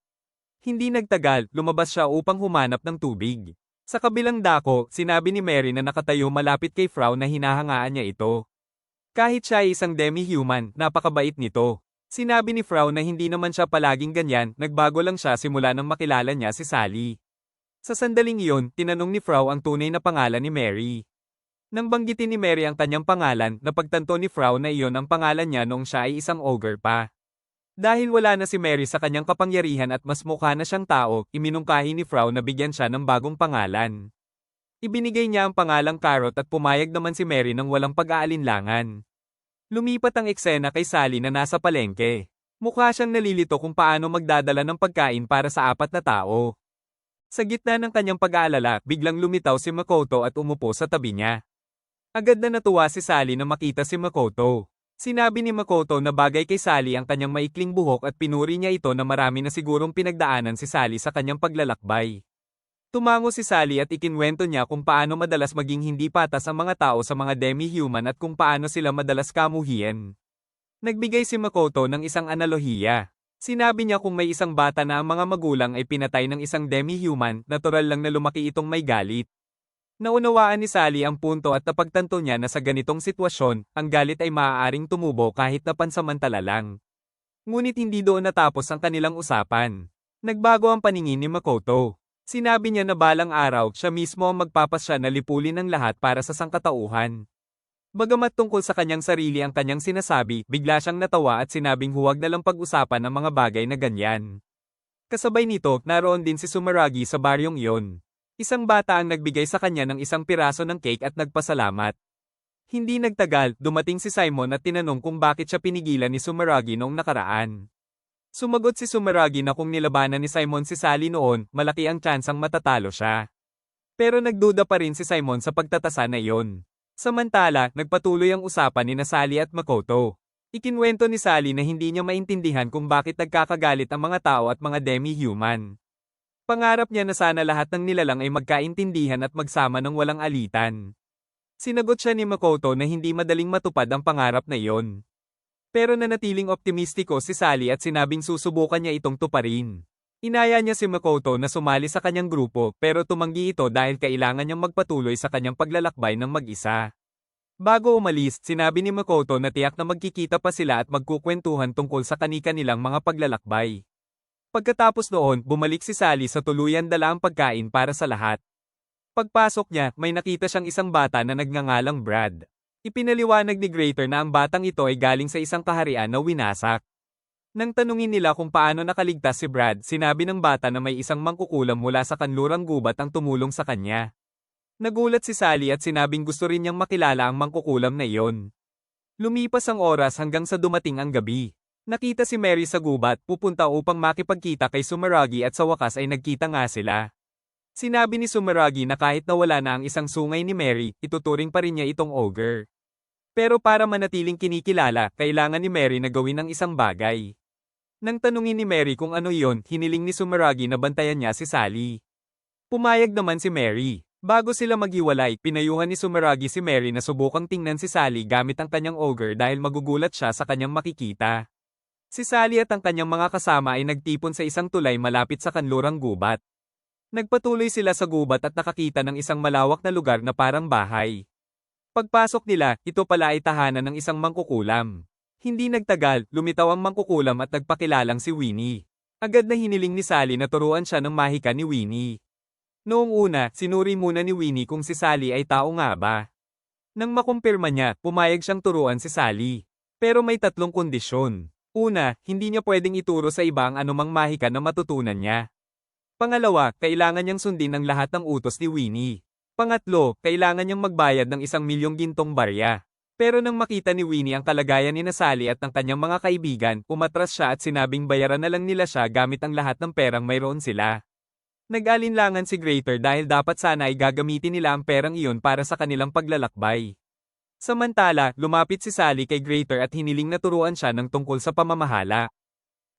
Speaker 1: Hindi nagtagal, lumabas siya upang humanap ng tubig. Sa kabilang dako, sinabi ni Mary na nakatayo malapit kay Frau na hinahangaan niya ito. Kahit siya ay isang demi-human, napakabait nito. Sinabi ni Frau na hindi naman siya palaging ganyan, nagbago lang siya simula nang makilala niya si Sally. Sa sandaling iyon, tinanong ni Frau ang tunay na pangalan ni Mary. Nang banggitin ni Mary ang kanyang pangalan, napagtanto ni Frau na iyon ang pangalan niya noong siya ay isang ogre pa. Dahil wala na si Mary sa kanyang kapangyarihan at mas mukha na siyang tao, iminungkahi ni Frau na bigyan siya ng bagong pangalan. Ibinigay niya ang pangalang Carrot at pumayag naman si Mary nang walang pag-aalinlangan. Lumipat ang eksena kay Sally na nasa palengke. Mukha siyang nalilito kung paano magdadala ng pagkain para sa 4 na tao. Sa gitna ng kanyang pag-aalala, biglang lumitaw si Makoto at umupo sa tabi niya. Agad na natuwa si Sally na makita si Makoto. Sinabi ni Makoto na bagay kay Sally ang kanyang maikling buhok at pinuri niya ito na marami na sigurong pinagdaanan si Sally sa kanyang paglalakbay. Tumango si Sally at ikinwento niya kung paano madalas maging hindi patas ang mga tao sa mga demi-human at kung paano sila madalas kamuhian. Nagbigay si Makoto ng isang analohiya. Sinabi niya kung may isang bata na ang mga magulang ay pinatay ng isang demi-human, natural lang na lumaki itong may galit. Naunawaan ni Sally ang punto at napagtanto niya na sa ganitong sitwasyon, ang galit ay maaaring tumubo kahit na pansamantala lang. Ngunit hindi doon natapos ang kanilang usapan. Nagbago ang paningin ni Makoto. Sinabi niya na balang araw, siya mismo ang magpapasya na lipulin ng lahat para sa sangkatauhan. Bagamat tungkol sa kanyang sarili ang kanyang sinasabi, bigla siyang natawa at sinabing huwag na lang pag-usapan ang mga bagay na ganyan. Kasabay nito, naroon din si Sumeragi sa baryong iyon. Isang bata ang nagbigay sa kanya ng isang piraso ng cake at nagpasalamat. Hindi nagtagal, dumating si Simon at tinanong kung bakit siya pinigilan ni Sumeragi noong nakaraan. Sumagot si Sumeragi na kung nilabanan ni Simon si Sally noon, malaki ang tsansang matatalo siya. Pero nagduda pa rin si Simon sa pagtatasa na iyon. Samantala, nagpatuloy ang usapan ni Sally at Makoto. Ikinwento ni Sally na hindi niya maintindihan kung bakit nagkakagalit ang mga tao at mga demi-human. Pangarap niya na sana lahat ng nilalang ay magkaintindihan at magsama ng walang alitan. Sinagot siya ni Makoto na hindi madaling matupad ang pangarap na iyon. Pero nanatiling optimistiko si Sally at sinabing susubukan niya itong tuparin. Inaya niya si Makoto na sumali sa kanyang grupo pero tumanggi ito dahil kailangan niyang magpatuloy sa kanyang paglalakbay ng mag-isa. Bago umalis, sinabi ni Makoto na tiyak na magkikita pa sila at magkukwentuhan tungkol sa kani-kanilang mga paglalakbay. Pagkatapos noon, bumalik si Sally sa tuluyan dala ang pagkain para sa lahat. Pagpasok niya, may nakita siyang isang bata na nagngangalang Brad. Ipinaliwanag ni Greater na ang batang ito ay galing sa isang kaharian na winasak. Nang tanungin nila kung paano nakaligtas si Brad, sinabi ng bata na may isang mangkukulam mula sa kanlurang gubat ang tumulong sa kanya. Nagulat si Sally at sinabing gusto rin niyang makilala ang mangkukulam na iyon. Lumipas ang oras hanggang sa dumating ang gabi. Nakita si Mary sa gubat, pupunta upang makipagkita kay Sumeragi at sa wakas ay nagkita nga sila. Sinabi ni Sumeragi na kahit nawala na ang isang sungay ni Mary, ituturing pa rin niya itong ogre. Pero para manatiling kinikilala, kailangan ni Mary na gawin ang isang bagay. Nang tanungin ni Mary kung ano iyon, hiniling ni Sumeragi na bantayan niya si Sally. Pumayag naman si Mary. Bago sila maghiwalay, pinayuhan ni Sumeragi si Mary na subukang tingnan si Sally gamit ang kanyang ogre dahil magugulat siya sa kanyang makikita. Si Sally at ang kanyang mga kasama ay nagtipon sa isang tulay malapit sa kanlurang gubat. Nagpatuloy sila sa gubat at nakakita ng isang malawak na lugar na parang bahay. Pagpasok nila, ito pala ay tahanan ng isang mangkukulam. Hindi nagtagal, lumitaw ang mangkukulam at nagpakilalang si Winnie. Agad na hiniling ni Sally na turuan siya ng mahika ni Winnie. Noong una, sinuri muna ni Winnie kung si Sally ay tao nga ba. Nang makumpirma niya, pumayag siyang turuan si Sally. Pero may tatlong kondisyon. Una, hindi niya pwedeng ituro sa iba ang anumang mahika na matutunan niya. Pangalawa, kailangan niyang sundin ang lahat ng utos ni Winnie. Pangatlo, kailangan niyang magbayad ng 1,000,000 gintong barya. Pero nang makita ni Winnie ang kalagayan ni Sally at ng kanyang mga kaibigan, umatras siya at sinabing bayaran na lang nila siya gamit ang lahat ng perang mayroon sila. Nag-alinlangan si Greater dahil dapat sana ay gagamitin nila ang perang iyon para sa kanilang paglalakbay. Samantala, lumapit si Sally kay Greater at hiniling na turuan siya ng tungkol sa pamamahala.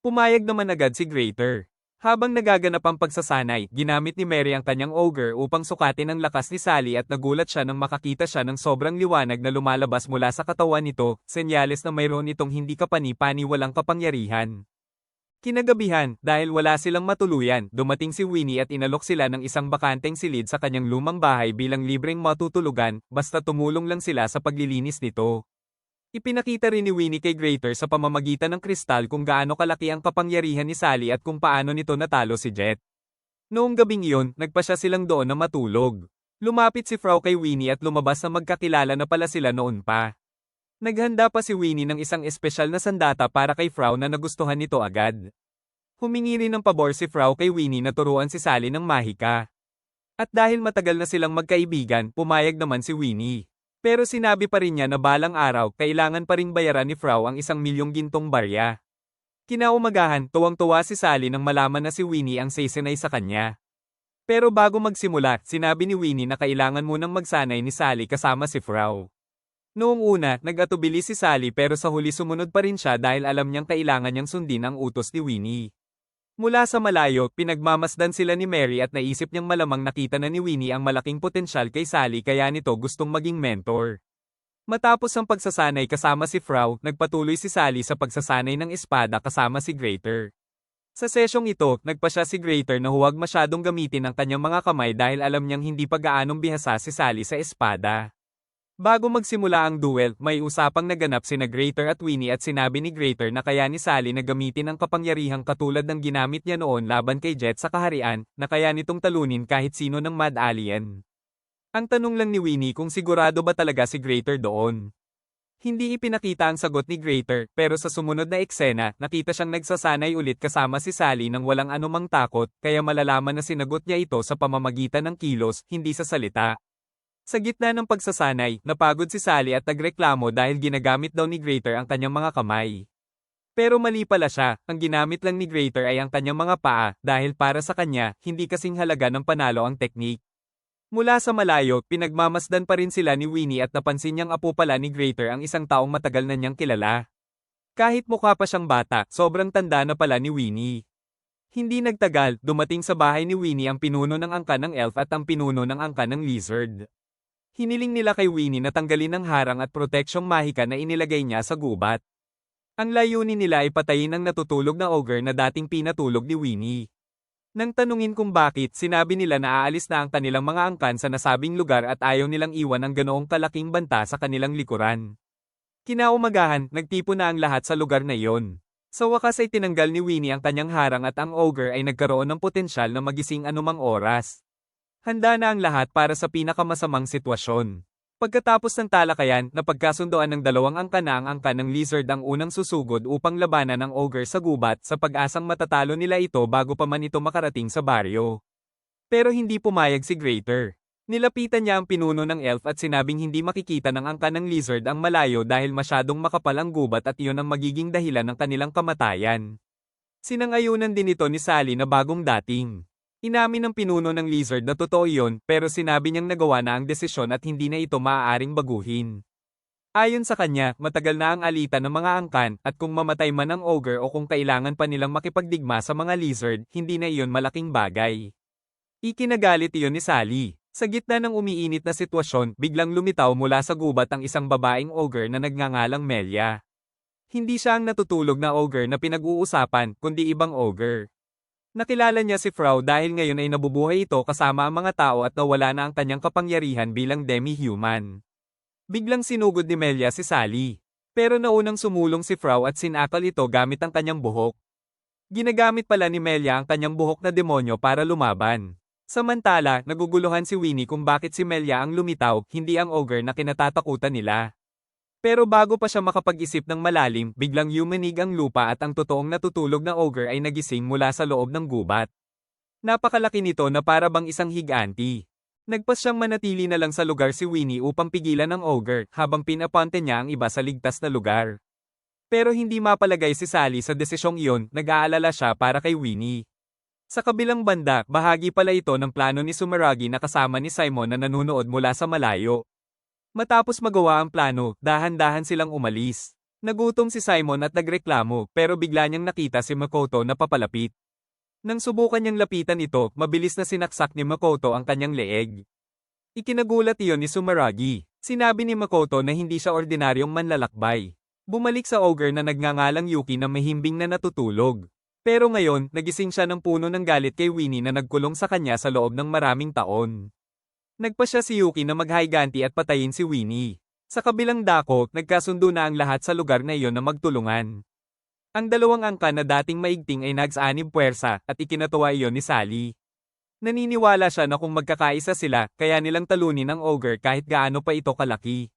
Speaker 1: Pumayag naman agad si Greater. Habang nagaganap ang pagsasanay, ginamit ni Mary ang kanyang ogre upang sukatin ang lakas ni Sally at nagulat siya nang makakita siya ng sobrang liwanag na lumalabas mula sa katawan nito, senyales na mayroon itong hindi kapani-paniwalang kapangyarihan. Kinagabihan, dahil wala silang matuluyan, dumating si Winnie at inalok sila ng isang bakanteng silid sa kanyang lumang bahay bilang libreng matutulugan, basta tumulong lang sila sa paglilinis nito. Ipinakita rin ni Winnie kay Greater sa pamamagitan ng kristal kung gaano kalaki ang kapangyarihan ni Sally at kung paano nito natalo si Jet. Noong gabing iyon, nagpa siya silang doon na matulog. Lumapit si Frau kay Winnie at lumabas na magkakilala na pala sila noon pa. Naghanda pa si Winnie ng isang espesyal na sandata para kay Frau na nagustuhan nito agad. Humingi rin ng pabor si Frau kay Winnie na turuan si Sally ng mahika. At dahil matagal na silang magkaibigan, pumayag naman si Winnie. Pero sinabi pa rin niya na balang araw, kailangan pa ring bayaran ni Frau ang 1,000,000 gintong barya. Kinaumagahan, tuwang-tuwa si Sally nang malaman na si Winnie ang sesenay sa kanya. Pero bago magsimula, sinabi ni Winnie na kailangan munang magsanay ni Sally kasama si Frau. Noong una, nag-atubili si Sally pero sa huli sumunod pa rin siya dahil alam niyang kailangan niyang sundin ang utos ni Winnie. Mula sa malayo, pinagmamasdan sila ni Mary at naisip niyang malamang nakita na ni Winnie ang malaking potensyal kay Sally kaya nito gustong maging mentor. Matapos ang pagsasanay kasama si Frau, nagpatuloy si Sally sa pagsasanay ng espada kasama si Greater. Sa sesyong ito, nagpa siya si Greater na huwag masyadong gamitin ang kanyang mga kamay dahil alam niyang hindi pa gaanong bihasa si Sally sa espada. Bago magsimula ang duel, may usapang naganap sina Greater at Winnie at sinabi ni Greater na kaya ni Sally na gamitin ang kapangyarihang katulad ng ginamit niya noon laban kay Jet sa kaharian, na kaya nitong talunin kahit sino ng Mad Alien. Ang tanong lang ni Winnie kung sigurado ba talaga si Greater doon. Hindi ipinakita ang sagot ni Greater, pero sa sumunod na eksena, nakita siyang nagsasanay ulit kasama si Sally nang walang anumang takot, kaya malalaman na sinagot niya ito sa pamamagitan ng kilos, hindi sa salita. Sa gitna ng pagsasanay, napagod si Sally at nagreklamo dahil ginagamit daw ni Greater ang kanyang mga kamay. Pero mali pala siya, ang ginamit lang ni Greater ay ang kanyang mga paa, dahil para sa kanya, hindi kasing halaga ng panalo ang teknik. Mula sa malayo, pinagmamasdan pa rin sila ni Winnie at napansin niyang apo pala ni Greater ang isang taong matagal na niyang kilala. Kahit mukha pa siyang bata, sobrang tanda na pala ni Winnie. Hindi nagtagal, dumating sa bahay ni Winnie ang pinuno ng angkan ng elf at ang pinuno ng angkan ng lizard. Hiniling nila kay Winnie na tanggalin ang harang at proteksyong mahika na inilagay niya sa gubat. Ang layunin nila ay patayin ang natutulog na ogre na dating pinatulog ni Winnie. Nang tanungin kung bakit, sinabi nila na aalis na ang kanilang mga angkan sa nasabing lugar at ayaw nilang iwan ang ganoong kalaking banta sa kanilang likuran. Kinaumagahan, nagtipo na ang lahat sa lugar na iyon. Sa wakas ay tinanggal ni Winnie ang kanyang harang at ang ogre ay nagkaroon ng potensyal na magising anumang oras. Handa na ang lahat para sa pinakamasamang sitwasyon. Pagkatapos ng talakayan, napagkasundoan ng dalawang angkan na ang angkan ng lizard ang unang susugod upang labanan ang ogre sa gubat sa pag-asang matatalo nila ito bago pa man ito makarating sa baryo. Pero hindi pumayag si Greater. Nilapitan niya ang pinuno ng elf at sinabing hindi makikita ng angkan ng lizard ang malayo dahil masyadong makapal ang gubat at iyon ang magiging dahilan ng kanilang kamatayan. Sinangayunan din ito ni Sally na bagong dating. Inamin ng pinuno ng lizard na totoo iyon pero sinabi niyang nagawa na ang desisyon at hindi na ito maaaring baguhin. Ayon sa kanya, matagal na ang alitan ng mga angkan at kung mamatay man ang ogre o kung kailangan pa nilang makipagdigma sa mga lizard, hindi na iyon malaking bagay. Ikinagalit iyon ni Sally. Sa gitna ng umiinit na sitwasyon, biglang lumitaw mula sa gubat ang isang babaeng ogre na nagngangalang Melia. Hindi siya ang natutulog na ogre na pinag-uusapan, kundi ibang ogre. Nakilala niya si Frau dahil ngayon ay nabubuhay ito kasama ang mga tao at nawala na ang kanyang kapangyarihan bilang demi-human. Biglang sinugod ni Melia si Sally. Pero naunang sumulong si Frau at sinakal ito gamit ang kanyang buhok. Ginagamit pala ni Melia ang kanyang buhok na demonyo para lumaban. Samantala, naguguluhan si Winnie kung bakit si Melia ang lumitaw, hindi ang ogre na kinatatakutan nila. Pero bago pa siya makapag-isip ng malalim, biglang yumanig ang lupa at ang totoong natutulog na ogre ay nagising mula sa loob ng gubat. Napakalaki nito na para bang isang higanti. Nagpas siyang manatili na lang sa lugar si Winnie upang pigilan ang ogre habang pinapunte niya ang iba sa ligtas na lugar. Pero hindi mapalagay si Sally sa desisyong iyon, nag-aalala siya para kay Winnie. Sa kabilang banda, bahagi pala ito ng plano ni Sumeragi na kasama ni Simon na nanunood mula sa malayo. Matapos magawa ang plano, dahan-dahan silang umalis. Nagutom si Simon at nagreklamo pero bigla niyang nakita si Makoto na papalapit. Nang subukan niyang lapitan ito, mabilis na sinaksak ni Makoto ang kanyang leeg. Ikinagulat iyon ni Sumeragi. Sinabi ni Makoto na hindi siya ordinaryong manlalakbay. Bumalik sa ogre na nagngangalang Yuki na mahimbing na natutulog. Pero ngayon, nagising siya ng puno ng galit kay Winnie na nagkulong sa kanya sa loob ng maraming taon. Nagpa siya si Yuki na maghiganti at patayin si Winnie. Sa kabilang dako, nagkasundo na ang lahat sa lugar na iyon na magtulungan. Ang dalawang angka na dating maigting ay nagsanib puwersa at ikinatuwa iyon ni Sally. Naniniwala siya na kung magkakaisa sila, kaya nilang talunin ang ogre kahit gaano pa ito kalaki.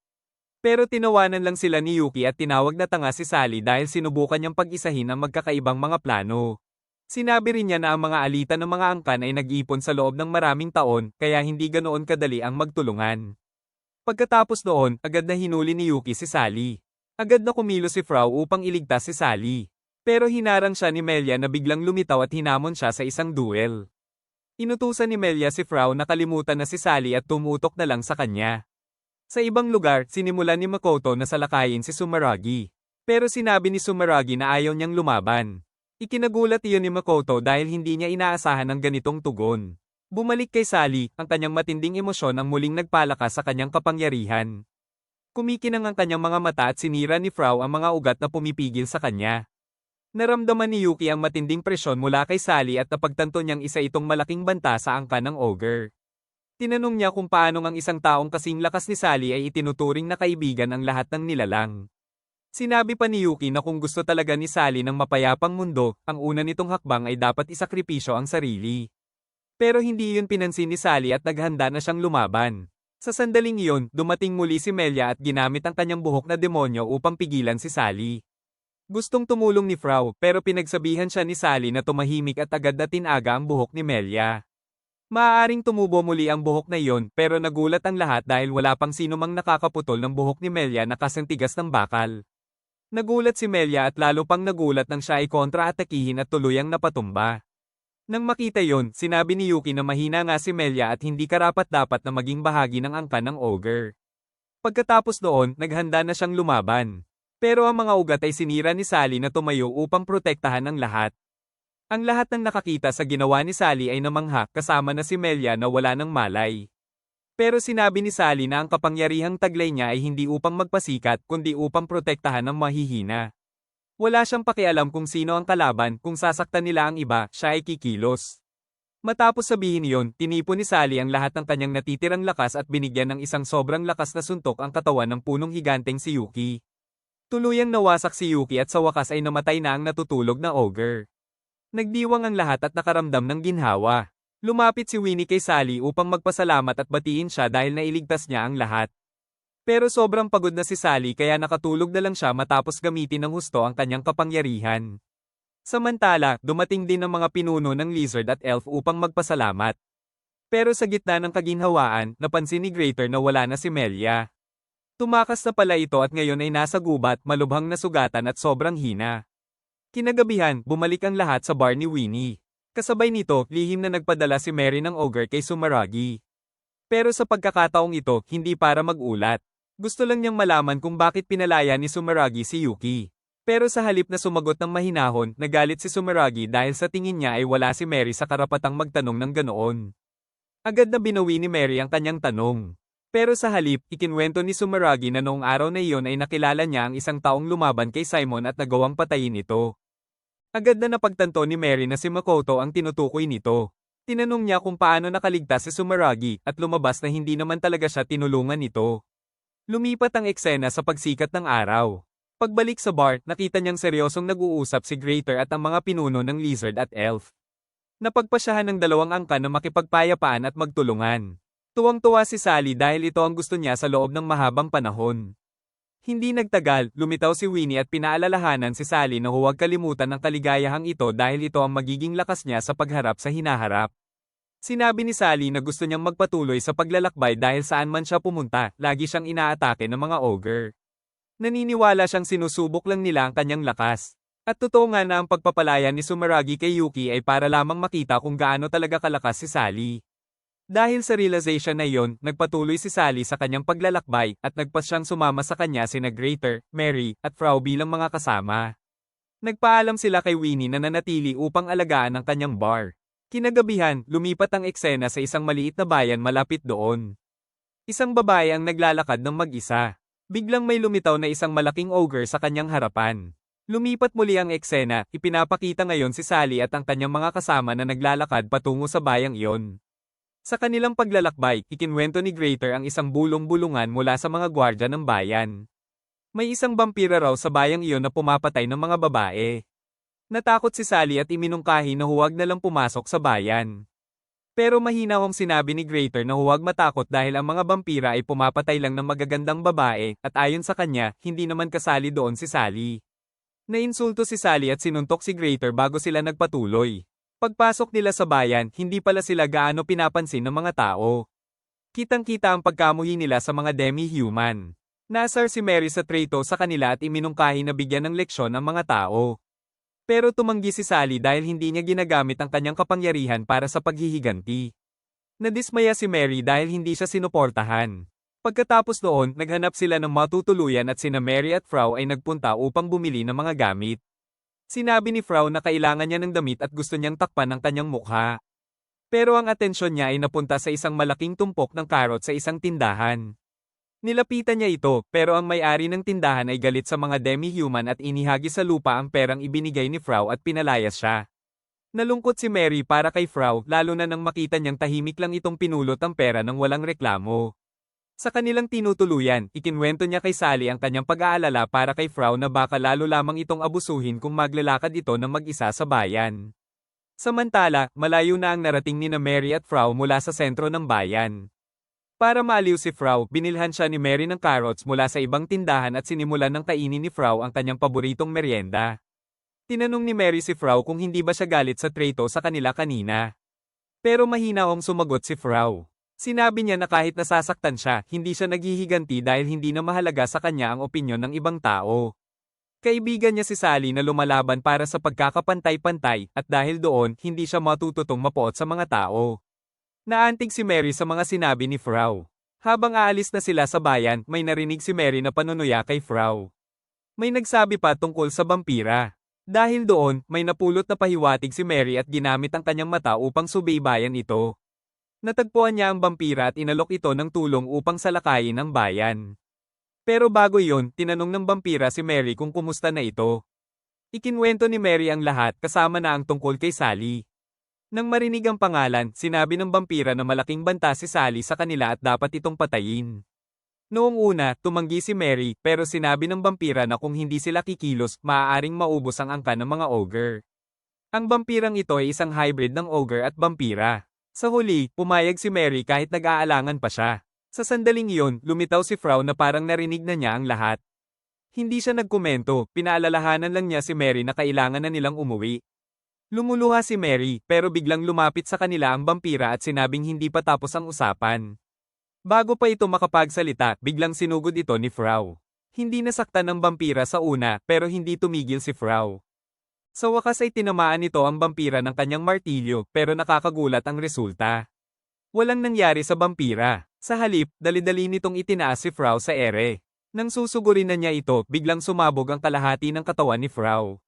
Speaker 1: Pero tinawanan lang sila ni Yuki at tinawag na tanga si Sally dahil sinubukan niyang pag-isahin ang magkakaibang mga plano. Sinabi rin niya na ang mga alitan ng mga angkan ay nag-iipon sa loob ng maraming taon, kaya hindi ganoon kadali ang magtulungan. Pagkatapos noon, agad na hinuli ni Yuki si Sally. Agad na kumilos si Frau upang iligtas si Sally. Pero hinarang siya ni Melia na biglang lumitaw at hinamon siya sa isang duel. Inutusan ni Melia si Frau na kalimutan na si Sally at tumutok na lang sa kanya. Sa ibang lugar, sinimulan ni Makoto na salakayin si Sumeragi. Pero sinabi ni Sumeragi na ayaw niyang lumaban. Ikinagulat iyon ni Makoto dahil hindi niya inaasahan ang ganitong tugon. Bumalik kay Sally, ang kanyang matinding emosyon ang muling nagpalakas sa kanyang kapangyarihan. Kumikinang ang kanyang mga mata at sinira ni Frau ang mga ugat na pumipigil sa kanya. Naramdaman ni Yuki ang matinding presyon mula kay Sally at napagtanto niyang isa itong malaking banta sa angkan ng ogre. Tinanong niya kung paanong ang isang taong kasing lakas ni Sally ay itinuturing na kaibigan ang lahat ng nilalang. Sinabi pa ni Yuki na kung gusto talaga ni Sally ng mapayapang mundo, ang una nitong hakbang ay dapat isakripisyo ang sarili. Pero hindi iyon pinansin ni Sally at naghanda na siyang lumaban. Sa sandaling iyon, dumating muli si Melia at ginamit ang kanyang buhok na demonyo upang pigilan si Sally. Gustong tumulong ni Frau pero pinagsabihan siya ni Sally na tumahimik at agad na tinaga ang buhok ni Melia. Maaaring tumubo muli ang buhok na iyon pero nagulat ang lahat dahil wala pang sino mang nakakaputol ng buhok ni Melia na kasing tigas ng bakal. Nagulat si Melia at lalo pang nagulat nang siya ay kontra-atakihin at tuluyang napatumba. Nang makita yon, sinabi ni Yuki na mahina nga si Melia at hindi karapat-dapat na maging bahagi ng angkan ng ogre. Pagkatapos noon, naghanda na siyang lumaban. Pero ang mga ugat ay sinira ni Sally na tumayo upang protektahan ang lahat. Ang lahat ng nakakita sa ginawa ni Sally ay namangha kasama na si Melia na wala ng malay. Pero sinabi ni Sally na ang kapangyarihang taglay niya ay hindi upang magpasikat kundi upang protektahan ang mahihina. Wala siyang pakialam kung sino ang kalaban, kung sasaktan nila ang iba, siya ay kikilos. Matapos sabihin iyon, tinipon ni Sally ang lahat ng kanyang natitirang lakas at binigyan ng isang sobrang lakas na suntok ang katawan ng punong higanteng si Yuki. Tuluyang nawasak si Yuki at sa wakas ay namatay na ang natutulog na ogre. Nagdiwang ang lahat at nakaramdam ng ginhawa. Lumapit si Winnie kay Sally upang magpasalamat at batiin siya dahil nailigtas niya ang lahat. Pero sobrang pagod na si Sally kaya nakatulog na lang siya matapos gamitin ng husto ang kanyang kapangyarihan. Samantala, dumating din ang mga pinuno ng lizard at elf upang magpasalamat. Pero sa gitna ng kaginhawaan, napansin ni Greater na wala na si Melia. Tumakas na pala ito at ngayon ay nasa gubat, malubhang nasugatan at sobrang hina. Kinagabihan, bumalik ang lahat sa bar ni Winnie. Kasabay nito, lihim na nagpadala si Mary ng ogre kay Sumeragi. Pero sa pagkakataong ito, hindi para mag-ulat. Gusto lang niyang malaman kung bakit pinalaya ni Sumeragi si Yuki. Pero sa halip na sumagot ng mahinahon, nagalit si Sumeragi dahil sa tingin niya ay wala si Mary sa karapatang magtanong ng ganoon. Agad na binawi ni Mary ang kanyang tanong. Pero sa halip, ikinwento ni Sumeragi na noong araw na iyon ay nakilala niya ang isang taong lumaban kay Simon at nagawang patayin ito. Agad na napagtanto ni Mary na si Makoto ang tinutukoy nito. Tinanong niya kung paano nakaligtas si Sumeragi at lumabas na hindi naman talaga siya tinulungan nito. Lumipat ang eksena sa pagsikat ng araw. Pagbalik sa bar, nakita niyang seryosong nag-uusap si Greater at ang mga pinuno ng lizard at elf. Napagpasyahan ng dalawang angkan na makipagpayapaan at magtulungan. Tuwang-tuwa si Sally dahil ito ang gusto niya sa loob ng mahabang panahon. Hindi nagtagal, lumitaw si Winnie at pinaalalahanan si Sally na huwag kalimutan ng kaligayahang ito dahil ito ang magiging lakas niya sa pagharap sa hinaharap. Sinabi ni Sally na gusto niyang magpatuloy sa paglalakbay dahil saan man siya pumunta, lagi siyang inaatake ng mga ogre. Naniniwala siyang sinusubok lang nila ang kanyang lakas. At totoo nga na ang pagpapalaya ni Sumeragi kay Yuki ay para lamang makita kung gaano talaga kalakas si Sally. Dahil sa realization na iyon, nagpatuloy si Sally sa kanyang paglalakbay at nagpas siyang sumama sa kanya sina Greater, Mary, at Frau bilang mga kasama. Nagpaalam sila kay Winnie na nanatili upang alagaan ang kanyang bar. Kinagabihan, lumipat ang eksena sa isang maliit na bayan malapit doon. Isang babae ang naglalakad ng mag-isa. Biglang may lumitaw na isang malaking ogre sa kanyang harapan. Lumipat muli ang eksena, ipinapakita ngayon si Sally at ang kanyang mga kasama na naglalakad patungo sa bayang iyon. Sa kanilang paglalakbay, ikinwento ni Greater ang isang bulong-bulungan mula sa mga gwardya ng bayan. May isang vampira raw sa bayang iyon na pumapatay ng mga babae. Natakot si Sally at iminungkahi na huwag na lang pumasok sa bayan. Pero mahinaw ang sinabi ni Greater na huwag matakot dahil ang mga vampira ay pumapatay lang ng magagandang babae at ayon sa kanya, hindi naman kasali doon si Sally. Nainsulto si Sally at sinuntok si Greater bago sila nagpatuloy. Pagpasok nila sa bayan, hindi pala sila gaano pinapansin ng mga tao. Kitang-kita ang pagkamuhi nila sa mga demi-human. Nasar si Mary sa traitor sa kanila at iminungkahi na bigyan ng leksyon ang mga tao. Pero tumanggi si Sally dahil hindi niya ginagamit ang kanyang kapangyarihan para sa paghihiganti. Nadismaya si Mary dahil hindi siya sinuportahan. Pagkatapos noon, naghanap sila ng matutuluyan at sina Mary at Frau ay nagpunta upang bumili ng mga gamit. Sinabi ni Frau na kailangan niya ng damit at gusto niyang takpan ang kanyang mukha. Pero ang atensyon niya ay napunta sa isang malaking tumpok ng karot sa isang tindahan. Nilapitan niya ito, pero ang may-ari ng tindahan ay galit sa mga demi-human at inihagi sa lupa ang perang ibinigay ni Frau at pinalayas siya. Nalungkot si Mary para kay Frau, lalo na nang makita niyang tahimik lang itong pinulot ang pera ng walang reklamo. Sa kanilang tinutuluyan, ikinwento niya kay Sally ang kanyang pag-aalala para kay Frau na baka lalo lamang itong abusuhin kung maglalakad ito ng mag-isa sa bayan. Samantala, malayo na ang narating ni Mary at Frau mula sa sentro ng bayan. Para maaliw si Frau, binilhan siya ni Mary ng carrots mula sa ibang tindahan at sinimulan ng kainin ni Frau ang kanyang paboritong merienda. Tinanong ni Mary si Frau kung hindi ba siya galit sa traitor sa kanila kanina. Pero mahina sumagot si Frau. Sinabi niya na kahit nasasaktan siya, hindi siya naghihiganti dahil hindi na mahalaga sa kanya ang opinyon ng ibang tao. Kaibigan niya si Sally na lumalaban para sa pagkakapantay-pantay, at dahil doon, hindi siya matututong mapuot sa mga tao. Naantig si Mary sa mga sinabi ni Frau. Habang aalis na sila sa bayan, may narinig si Mary na panunuya kay Frau. May nagsabi pa tungkol sa vampira. Dahil doon, may napulot na pahiwatig si Mary at ginamit ang kanyang mata upang subaybayan ito. Natagpuan niya ang vampira at inalok ito ng tulong upang salakayin ang bayan. Pero bago iyon, tinanong ng vampira si Mary kung kumusta na ito. Ikinwento ni Mary ang lahat kasama na ang tungkol kay Sally. Nang marinig ang pangalan, sinabi ng vampira na malaking banta si Sally sa kanila at dapat itong patayin. Noong una, tumanggi si Mary pero sinabi ng vampira na kung hindi sila kikilos, maaaring maubos ang angkan ng mga ogre. Ang vampirang ito ay isang hybrid ng ogre at vampira. Sa huli, pumayag si Mary kahit nag-aalangan pa siya. Sa sandaling iyon, lumitaw si Frau na parang narinig na niya ang lahat. Hindi siya nagkomento, pinaalalahanan lang niya si Mary na kailangan na nilang umuwi. Lumuluha si Mary, pero biglang lumapit sa kanila ang vampira at sinabing hindi pa tapos ang usapan. Bago pa ito makapagsalita, biglang sinugod ito ni Frau. Hindi nasaktan ng vampira sa una, pero hindi tumigil si Frau. Sa wakas ay tinamaan nito ang vampira ng kanyang martilyo, pero nakakagulat ang resulta. Walang nangyari sa vampira. Sa halip, dali-dali nitong itinaas si Frau sa ere. Nang susugurin na niya ito, biglang sumabog ang kalahati ng katawan ni Frau.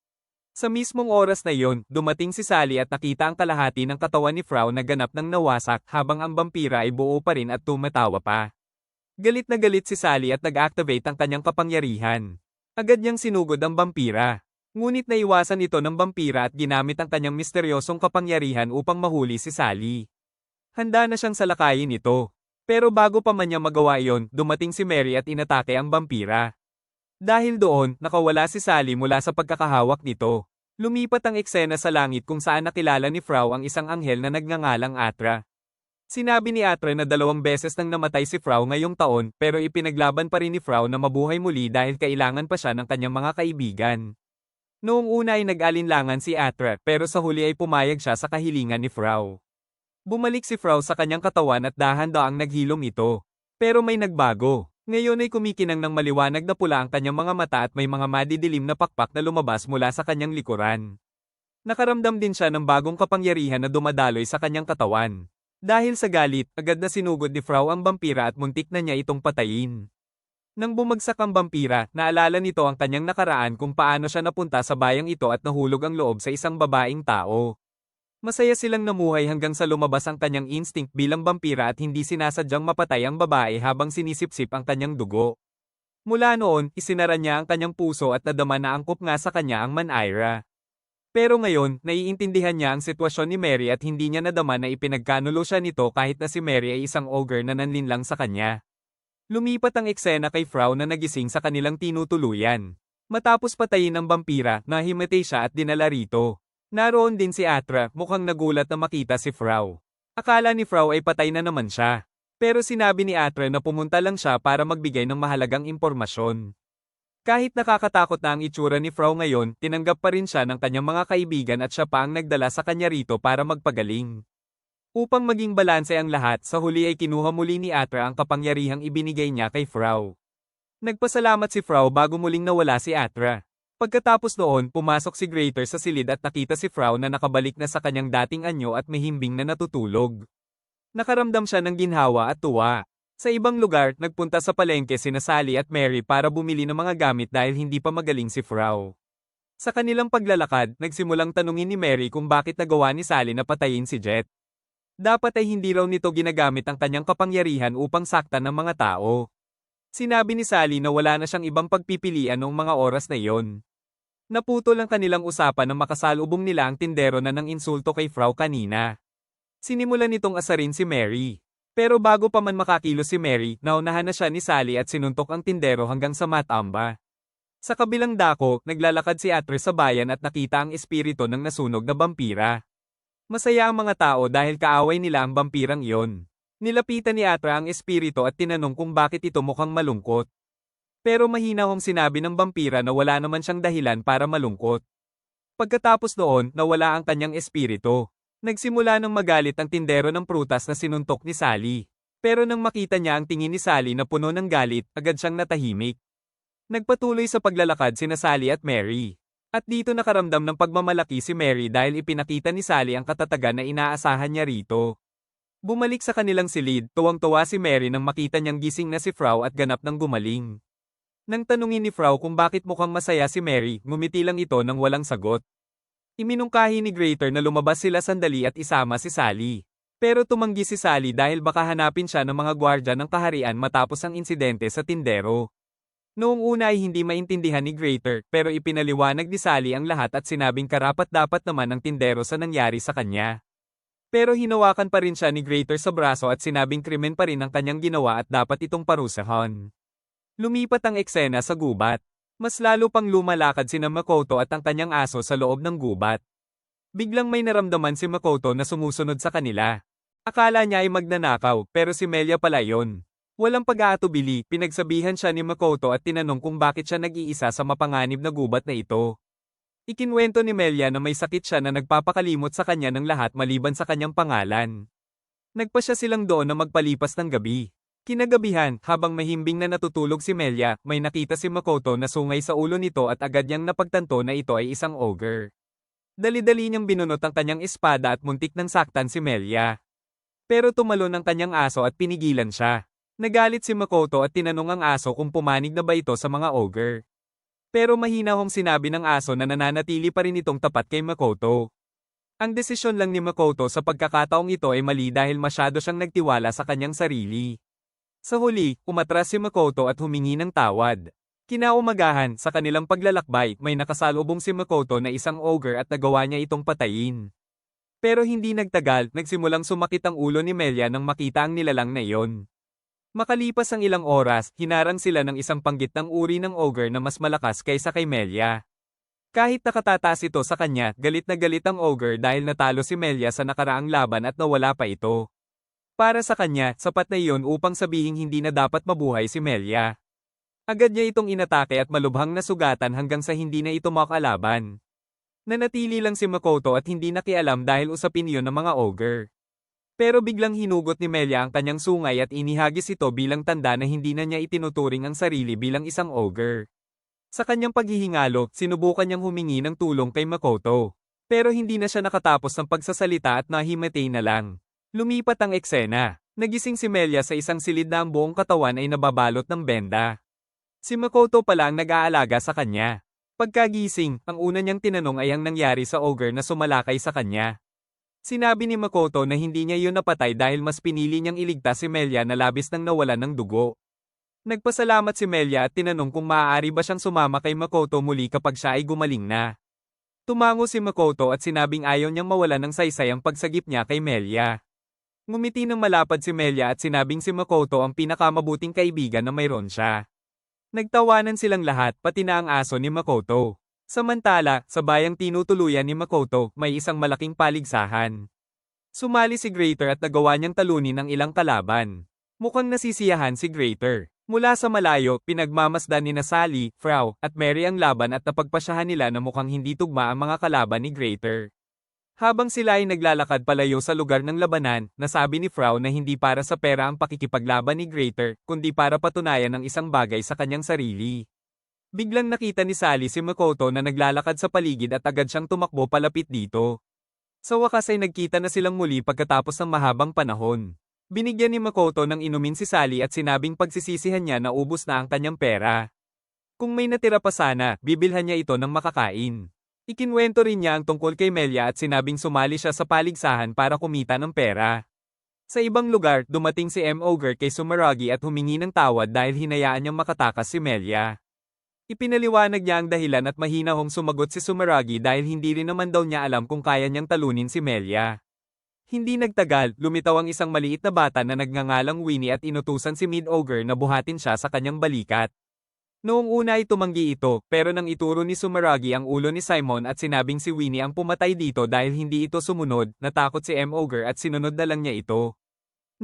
Speaker 1: Sa mismong oras na iyon, dumating si Sally at nakita ang kalahati ng katawan ni Frau na ganap ng nawasak habang ang vampira ay buo pa rin at tumatawa pa. Galit na galit si Sally at nag-activate ang kanyang kapangyarihan. Agad niyang sinugod ang vampira. Ngunit naiwasan ito ng vampira at ginamit ang kanyang misteryosong kapangyarihan upang mahuli si Sally. Handa na siyang salakayin ito. Pero bago pa man niya magawa iyon, dumating si Mary at inatake ang vampira. Dahil doon, nakawala si Sally mula sa pagkakahawak nito. Lumipat ang eksena sa langit kung saan nakilala ni Frau ang isang anghel na nagngangalang Atra. Sinabi ni Atra na 2 beses nang namatay si Frau ngayong taon pero ipinaglaban pa rin ni Frau na mabuhay muli dahil kailangan pa siya ng kanyang mga kaibigan. Noong una ay nag-alinlangan si Atra pero sa huli ay pumayag siya sa kahilingan ni Frau. Bumalik si Frau sa kanyang katawan at dahan-daang naghilom ito. Pero may nagbago. Ngayon ay kumikinang ng maliwanag na pula ang kanyang mga mata at may mga madidilim na pakpak na lumabas mula sa kanyang likuran. Nakaramdam din siya ng bagong kapangyarihan na dumadaloy sa kanyang katawan. Dahil sa galit, agad na sinugod ni Frau ang vampira at muntik na niya itong patayin. Nang bumagsak ang vampira, naalala nito ang kanyang nakaraan kung paano siya napunta sa bayang ito at nahulog ang loob sa isang babaeng tao. Masaya silang namuhay hanggang sa lumabas ang kanyang instinct bilang vampira at hindi sinasadyang mapatay ang babae habang sinisipsip ang kanyang dugo. Mula noon, isinara niya ang kanyang puso at nadama na angkop nga sa kanya ang Manaira. Pero ngayon, naiintindihan niya ang sitwasyon ni Mary at hindi niya nadama na ipinagkanulo siya nito kahit na si Mary ay isang ogre na nanlinlang sa kanya. Lumipat ang eksena kay Frau na nagising sa kanilang tinutuluyan. Matapos patayin ng vampira, nahimatay siya at dinala rito. Naroon din si Atra, mukhang nagulat na makita si Frau. Akala ni Frau ay patay na naman siya. Pero sinabi ni Atra na pumunta lang siya para magbigay ng mahalagang impormasyon. Kahit nakakatakot na ang itsura ni Frau ngayon, tinanggap pa rin siya ng kanyang mga kaibigan at siya pa ang nagdala sa kanya rito para magpagaling. Upang maging balanse ang lahat, sa huli ay kinuha muli ni Atra ang kapangyarihang ibinigay niya kay Frau. Nagpasalamat si Frau bago muling nawala si Atra. Pagkatapos noon, pumasok si Greater sa silid at nakita si Frau na nakabalik na sa kanyang dating anyo at mahimbing na natutulog. Nakaramdam siya ng ginhawa at tuwa. Sa ibang lugar, nagpunta sa palengke sina Sally at Mary para bumili ng mga gamit dahil hindi pa magaling si Frau. Sa kanilang paglalakad, nagsimulang tanungin ni Mary kung bakit nagawa ni Sally na patayin si Jet. Dapat ay hindi raw nito ginagamit ang kanyang kapangyarihan upang saktan ng mga tao. Sinabi ni Sally na wala na siyang ibang pagpipilian noong mga oras na iyon. Naputol ang kanilang usapan nang makasalubong nila ang tindero na nang insulto kay Frau kanina. Sinimulan nitong asarin si Mary. Pero bago pa man makakilos si Mary, naunahan na siya ni Sally at sinuntok ang tindero hanggang sa matamba. Sa kabilang dako, naglalakad si Atre sa bayan at nakita ang espiritu ng nasunog na vampira. Masaya ang mga tao dahil kaaway nila ang vampirang iyon. Nilapitan ni Atra ang espiritu at tinanong kung bakit ito mukhang malungkot. Pero mahinahong sinabi ng vampira na wala naman siyang dahilan para malungkot. Pagkatapos noon, nawala ang kanyang espiritu. Nagsimula ng magalit ang tindero ng prutas na sinuntok ni Sally. Pero nang makita niya ang tingin ni Sally na puno ng galit, agad siyang natahimik. Nagpatuloy sa paglalakad sina Sally at Mary. At dito nakaramdam ng pagmamalaki si Mary dahil ipinakita ni Sally ang katatagan na inaasahan niya rito. Bumalik sa kanilang silid, tuwang-tuwa si Mary nang makita niyang gising na si Frau at ganap ng gumaling. Nang tanungin ni Frau kung bakit mukhang masaya si Mary, ngumiti lang ito nang walang sagot. Iminungkahi ni Greater na lumabas sila sandali at isama si Sally. Pero tumanggi si Sally dahil baka hanapin siya ng mga gwardya ng kaharian matapos ang insidente sa tindero. Noong una ay hindi maintindihan ni Greater pero ipinaliwanag ni Sally ang lahat at sinabing karapat-dapat naman ang tindero sa nangyari sa kanya. Pero hinawakan pa rin siya ni Greater sa braso at sinabing krimen pa rin ang kanyang ginawa at dapat itong parusahan. Lumipat ang eksena sa gubat. Mas lalo pang lumalakad sina Makoto at ang kanyang aso sa loob ng gubat. Biglang may naramdaman si Makoto na sumusunod sa kanila. Akala niya ay magnanakaw, pero si Melia pala yon. Walang pag-aatubili, pinagsabihan siya ni Makoto at tinanong kung bakit siya nag-iisa sa mapanganib na gubat na ito. Ikinwento ni Melia na may sakit siya na nagpapakalimot sa kanya ng lahat maliban sa kanyang pangalan. Nagpasya silang doon na magpalipas ng gabi. Kinagabihan, habang mahimbing na natutulog si Melia, may nakita si Makoto na sungay sa ulo nito at agad niyang napagtanto na ito ay isang ogre. Dali-dali niyang binunot ang kanyang espada at muntik nang saktan si Melia. Pero tumalon ang kanyang aso at pinigilan siya. Nagalit si Makoto at tinanong ang aso kung pumanig na ba ito sa mga ogre. Pero mahinahong sinabi ng aso na nananatili pa rin itong tapat kay Makoto. Ang desisyon lang ni Makoto sa pagkakataong ito ay mali dahil masyado siyang nagtiwala sa kanyang sarili. Sa huli, umatras si Makoto at humingi ng tawad. Kinaumagahan, sa kanilang paglalakbay, may nakasalubong si Makoto na isang ogre at nagawa niya itong patayin. Pero hindi nagtagal, nagsimulang sumakit ang ulo ni Melia nang makita ang nilalang na iyon. Makalipas ang ilang oras, hinarang sila ng isang panggitnang uri ng ogre na mas malakas kaysa kay Melia. Kahit nakatataas ito sa kanya, galit na galit ang ogre dahil natalo si Melia sa nakaraang laban at nawala pa ito. Para sa kanya, sapat na iyon upang sabihing hindi na dapat mabuhay si Melia. Agad niya itong inatake at malubhang nasugatan hanggang sa hindi na ito makalaban. Nanatili lang si Makoto at hindi nakialam dahil usapin iyon ng mga ogre. Pero biglang hinugot ni Melia ang kanyang sungay at inihagis ito bilang tanda na hindi na niya itinuturing ang sarili bilang isang ogre. Sa kanyang paghihingalo, sinubukan niyang humingi ng tulong kay Makoto. Pero hindi na siya nakatapos ng pagsasalita at nahimatay na lang. Lumipat ang eksena. Nagising si Melia sa isang silid na ang buong katawan ay nababalot ng benda. Si Makoto pala ang nag-aalaga sa kanya. Pagkagising, ang una niyang tinanong ay ang nangyari sa ogre na sumalakay sa kanya. Sinabi ni Makoto na hindi niya yun napatay dahil mas pinili niyang iligtas si Melia na labis nang nawalan ng dugo. Nagpasalamat si Melia at tinanong kung maaari ba siyang sumama kay Makoto muli kapag siya ay gumaling na. Tumango si Makoto at sinabing ayaw niyang mawalan ng saysay ang pagsagip niya kay Melia. Ngumiti ng malapad si Melia at sinabing si Makoto ang pinakamabuting kaibigan na mayroon siya. Nagtawanan silang lahat pati na ang aso ni Makoto. Samantala, sa bayang tinutuluyan ni Makoto, may isang malaking paligsahan. Sumali si Greater at nagawa niyang talunin ang ilang kalaban. Mukhang nasisiyahan si Greater. Mula sa malayo, pinagmamasdan ni Sally, Frau, at Mary ang laban at napagpasyahan nila na mukhang hindi tugma ang mga kalaban ni Greater. Habang sila ay naglalakad palayo sa lugar ng labanan, nasabi ni Frau na hindi para sa pera ang pakikipaglaban ni Greater, kundi para patunayan ng isang bagay sa kanyang sarili. Biglang nakita ni Sally si Makoto na naglalakad sa paligid at agad siyang tumakbo palapit dito. Sa wakas ay nagkita na silang muli pagkatapos ng mahabang panahon. Binigyan ni Makoto ng inumin si Sally at sinabing pagsisisihan niya na ubos na ang kanyang pera. Kung may natira pa sana, bibilhan niya ito ng makakain. Ikinwento rin niya ang tungkol kay Melia at sinabing sumali siya sa paligsahan para kumita ng pera. Sa ibang lugar, dumating si M-Ogre kay Sumeragi at humingi ng tawad dahil hinayaan niyang makatakas si Melia. Ipinaliwanag niya ang dahilan at mahinahong sumagot si Sumeragi dahil hindi rin naman daw niya alam kung kaya niyang talunin si Melia. Hindi nagtagal, lumitaw ang isang maliit na bata na nagngangalang Winnie at inutusan si Mid-Ogre na buhatin siya sa kanyang balikat. Noong una ay tumanggi ito, pero nang ituro ni Sumeragi ang ulo ni Simon at sinabing si Winnie ang pumatay dito dahil hindi ito sumunod, natakot si M-Ogre at sinunod na lang niya ito.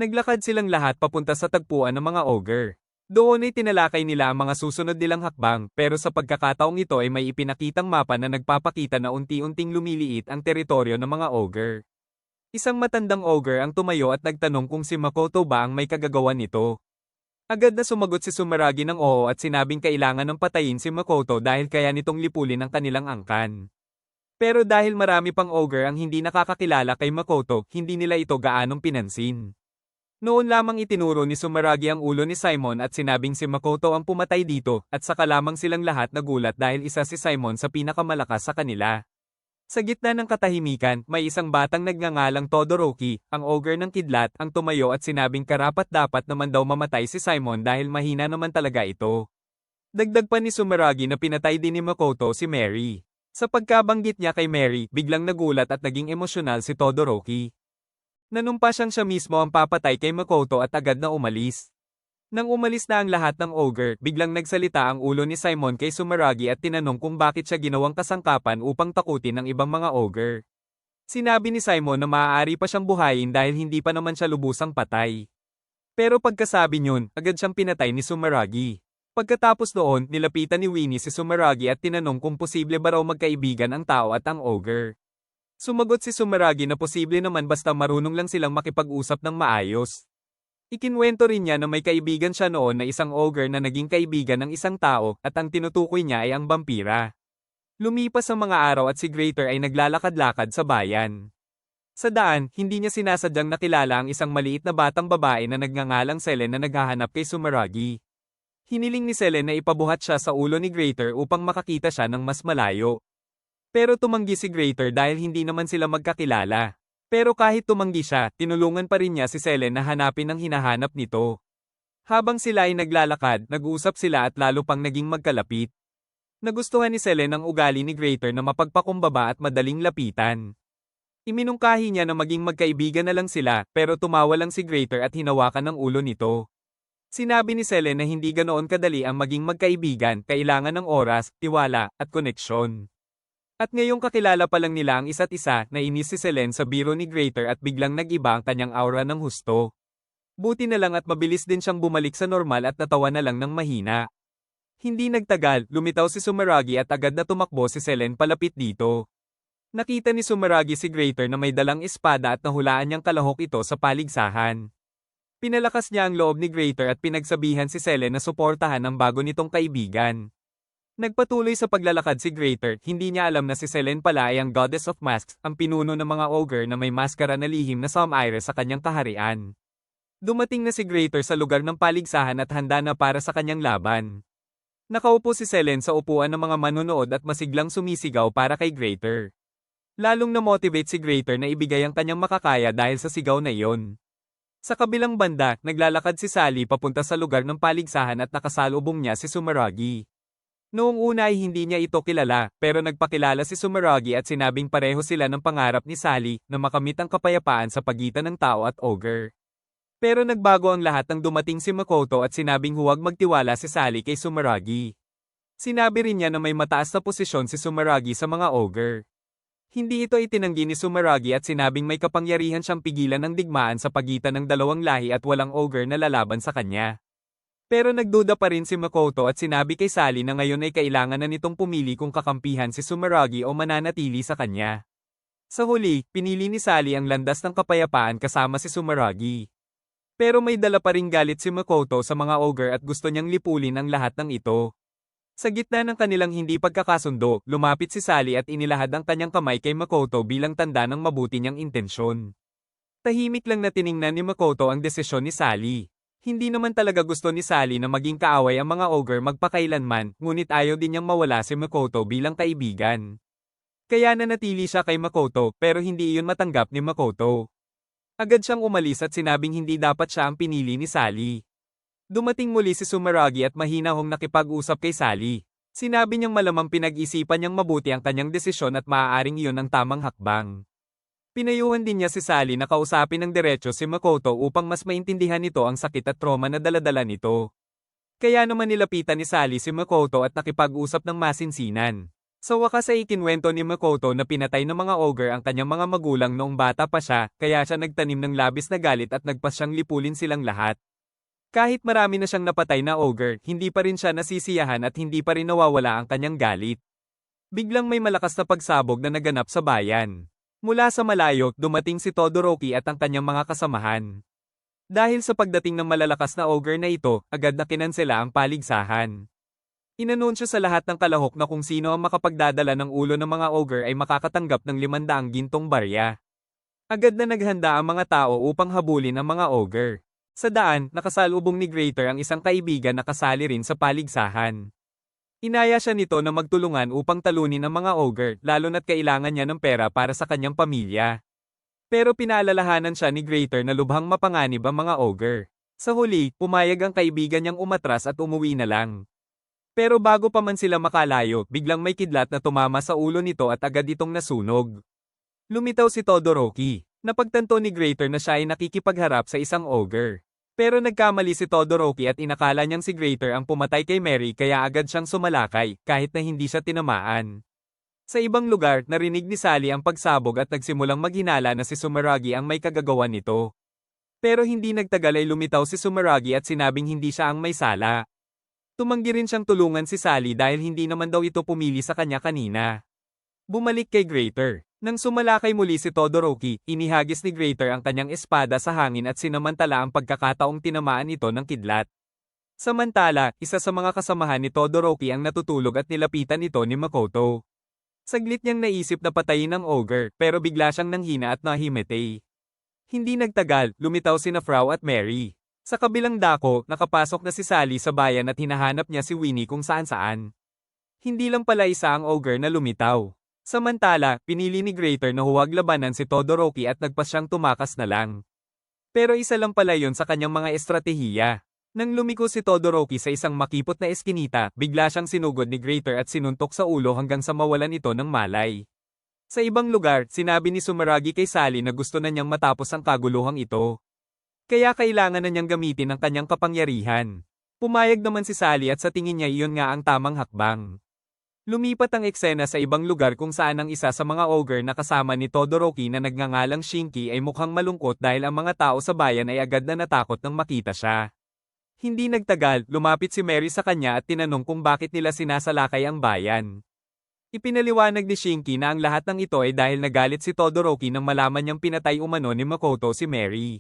Speaker 1: Naglakad silang lahat papunta sa tagpuan ng mga ogre. Doon ay tinalakay nila ang mga susunod nilang hakbang, pero sa pagkakataong ito ay may ipinakitang mapa na nagpapakita na unti-unting lumiliit ang teritoryo ng mga ogre. Isang matandang ogre ang tumayo at nagtanong kung si Makoto ba ang may kagagawan nito. Agad na sumagot si Sumeragi ng oo at sinabing kailangan ng patayin si Makoto dahil kaya nitong lipulin ang kanilang angkan. Pero dahil marami pang ogre ang hindi nakakakilala kay Makoto, hindi nila ito gaanong pinansin. Noon lamang itinuro ni Sumeragi ang ulo ni Simon at sinabing si Makoto ang pumatay dito, at saka lamang silang lahat nagulat dahil isa si Simon sa pinakamalakas sa kanila. Sa gitna ng katahimikan, may isang batang nagngangalang Todoroki, ang ogre ng kidlat, ang tumayo at sinabing karapat-dapat naman daw mamatay si Simon dahil mahina naman talaga ito. Dagdag pa ni Sumeragi na pinatay din ni Makoto si Mary. Sa pagkabanggit niya kay Mary, biglang nagulat at naging emosyonal si Todoroki. Nanumpa siyang siya mismo ang papatay kay Makoto at agad na umalis. Nang umalis na ang lahat ng ogre, biglang nagsalita ang ulo ni Simon kay Sumeragi at tinanong kung bakit siya ginawang kasangkapan upang takutin ng ibang mga ogre. Sinabi ni Simon na maaari pa siyang buhayin dahil hindi pa naman siya lubusang patay. Pero pagkasabi niyon, agad siyang pinatay ni Sumeragi. Pagkatapos noon, nilapitan ni Winnie si Sumeragi at tinanong kung posible ba raw magkaibigan ang tao at ang ogre. Sumagot si Sumeragi na posible naman basta marunong lang silang makipag-usap ng maayos. Ikinwento rin niya na may kaibigan siya noon na isang ogre na naging kaibigan ng isang tao at ang tinutukoy niya ay ang vampira. Lumipas ang mga araw at si Greater ay naglalakad-lakad sa bayan. Sa daan, hindi niya sinasadyang nakilala ang isang maliit na batang babae na nagngangalang Selen na naghahanap kay Sumeragi. Hiniling ni Selen na ipabuhat siya sa ulo ni Greater upang makakita siya ng mas malayo. Pero tumanggi si Greater dahil hindi naman sila magkakilala. Pero kahit tumanggi siya, tinulungan pa rin niya si Selen na hanapin ang hinahanap nito. Habang sila ay naglalakad, nag-uusap sila at lalo pang naging magkalapit. Nagustuhan ni Selen ang ugali ni Greater na mapagpakumbaba at madaling lapitan. Iminungkahi niya na maging magkaibigan na lang sila, pero tumawa lang si Greater at hinawakan ng ulo nito. Sinabi ni Selen na hindi ganoon kadali ang maging magkaibigan, kailangan ng oras, tiwala, at koneksyon. At ngayong kakilala pa lang nila ang isa't isa, nainis si Selene sa biro ni Greater at biglang nag-iba ang kanyang aura ng husto. Buti na lang at mabilis din siyang bumalik sa normal at natawa na lang ng mahina. Hindi nagtagal, lumitaw si Sumeragi at agad na tumakbo si Selene palapit dito. Nakita ni Sumeragi si Greater na may dalang espada at nahulaan niyang kalahok ito sa paligsahan. Pinalakas niya ang loob ni Greater at pinagsabihan si Selene na suportahan ang bago nitong kaibigan. Nagpatuloy sa paglalakad si Greater, hindi niya alam na si Selene pala ay ang Goddess of Masks, ang pinuno ng mga ogre na may maskara na lihim na Samire sa kanyang kaharian. Dumating na si Greater sa lugar ng paligsahan at handa na para sa kanyang laban. Nakaupo si Selene sa upuan ng mga manunood at masiglang sumisigaw para kay Greater. Lalong na-motivate si Greater na ibigay ang kanyang makakaya dahil sa sigaw na iyon. Sa kabilang banda, naglalakad si Sally papunta sa lugar ng paligsahan at nakasalubong niya si Sumeragi. Noong una ay hindi niya ito kilala, pero nagpakilala si Sumeragi at sinabing pareho sila ng pangarap ni Sally na makamit ang kapayapaan sa pagitan ng tao at ogre. Pero nagbago ang lahat nang dumating si Makoto at sinabing huwag magtiwala si Sally kay Sumeragi. Sinabi rin niya na may mataas na posisyon si Sumeragi sa mga ogre. Hindi ito itinanggi ni Sumeragi at sinabing may kapangyarihan siyang pigilan ng digmaan sa pagitan ng dalawang lahi at walang ogre na lalaban sa kanya. Pero nagduda pa rin si Makoto at sinabi kay Sally na ngayon ay kailangan na nitong pumili kung kakampihan si Sumeragi o mananatili sa kanya. Sa huli, pinili ni Sally ang landas ng kapayapaan kasama si Sumeragi. Pero may dala pa ring galit si Makoto sa mga ogre at gusto niyang lipulin ang lahat ng ito. Sa gitna ng kanilang hindi pagkakasundo, lumapit si Sally at inilahad ang kanyang kamay kay Makoto bilang tanda ng mabuti niyang intensyon. Tahimik lang na tiningnan ni Makoto ang desisyon ni Sally. Hindi naman talaga gusto ni Sally na maging kaaway ang mga ogre magpakailanman, ngunit ayaw din niyang mawala si Makoto bilang kaibigan. Kaya nanatili siya kay Makoto pero hindi iyon matanggap ni Makoto. Agad siyang umalis at sinabing hindi dapat siya ang pinili ni Sally. Dumating muli si Sumeragi at mahinahong nakipag-usap kay Sally. Sinabi niyang malamang pinag-isipan niyang mabuti ang kanyang desisyon at maaaring iyon ang tamang hakbang. Pinayuhan din niya si Sally na kausapin ng diretso si Makoto upang mas maintindihan nito ang sakit at trauma na daladala nito. Kaya naman nilapitan ni Sally si Makoto at nakipag-usap ng masinsinan. Sa wakas ay ikinwento ni Makoto na pinatay ng mga ogre ang kanyang mga magulang noong bata pa siya, kaya siya nagtanim ng labis na galit at nagpasyang lipulin silang lahat. Kahit marami na siyang napatay na ogre, hindi pa rin siya nasisiyahan at hindi pa rin nawawala ang kanyang galit. Biglang may malakas na pagsabog na naganap sa bayan. Mula sa malayo, dumating si Todoroki at ang kanyang mga kasamahan. Dahil sa pagdating ng malalakas na ogre na ito, agad na kinansela ang paligsahan. Inanunsyo sa lahat ng kalahok na kung sino ang makapagdadala ng ulo ng mga ogre ay makakatanggap ng 500 gintong barya. Agad na naghanda ang mga tao upang habulin ang mga ogre. Sa daan, nakasalubong ni Greater ang isang kaibigan na kasali rin sa paligsahan. Inaya siya nito na magtulungan upang talunin ang mga ogre, lalo na't kailangan niya ng pera para sa kanyang pamilya. Pero pinaalalahanan siya ni Greater na lubhang mapanganib ang mga ogre. Sa huli, pumayag ang kaibigan niyang umatras at umuwi na lang. Pero bago pa man sila makalayo, biglang may kidlat na tumama sa ulo nito at agad itong nasunog. Lumitaw si Todoroki. Napagtanto ni Greater na siya ay nakikipagharap sa isang ogre. Pero nagkamali si Todoroki at inakala niyang si Greater ang pumatay kay Mary kaya agad siyang sumalakay, kahit na hindi siya tinamaan. Sa ibang lugar, narinig ni Sally ang pagsabog at nagsimulang maghinala na si Sumeragi ang may kagagawan nito. Pero hindi nagtagal ay lumitaw si Sumeragi at sinabing hindi siya ang may sala. Tumanggi rin siyang tulungan si Sally dahil hindi naman daw ito pumili sa kanya kanina. Bumalik kay Greater. Nang sumalakay muli si Todoroki, inihagis ni Greater ang kanyang espada sa hangin at sinamantala ang pagkakataong tinamaan ito ng kidlat. Samantala, isa sa mga kasamahan ni Todoroki ang natutulog at nilapitan ito ni Makoto. Saglit niyang naisip na patayin ang ogre, pero bigla siyang nanghina at nahimatay. Hindi nagtagal, lumitaw sina Frau at Mary. Sa kabilang dako, nakapasok na si Sally sa bayan at hinahanap niya si Winnie kung saan-saan. Hindi lang pala isa ang ogre na lumitaw. Samantala, pinili ni Greater na huwag labanan si Todoroki at nagpasyang tumakas na lang. Pero isa lang pala yon sa kanyang mga estratehiya. Nang lumiko si Todoroki sa isang makipot na eskinita, bigla siyang sinugod ni Greater at sinuntok sa ulo hanggang sa mawalan ito ng malay. Sa ibang lugar, sinabi ni Sumeragi kay Sally na gusto na niyang matapos ang kaguluhang ito. Kaya kailangan na niyang gamitin ang kanyang kapangyarihan. Pumayag naman si Sally at sa tingin niya iyon nga ang tamang hakbang. Lumipat ang eksena sa ibang lugar kung saan ang isa sa mga ogre na kasama ni Todoroki na nagngangalang Shinki ay mukhang malungkot dahil ang mga tao sa bayan ay agad na natakot nang makita siya. Hindi nagtagal, lumapit si Mary sa kanya at tinanong kung bakit nila sinasalakay ang bayan. Ipinaliwanag ni Shinki na ang lahat ng ito ay dahil nagalit si Todoroki nang malaman niyang pinatay umano ni Makoto si Mary.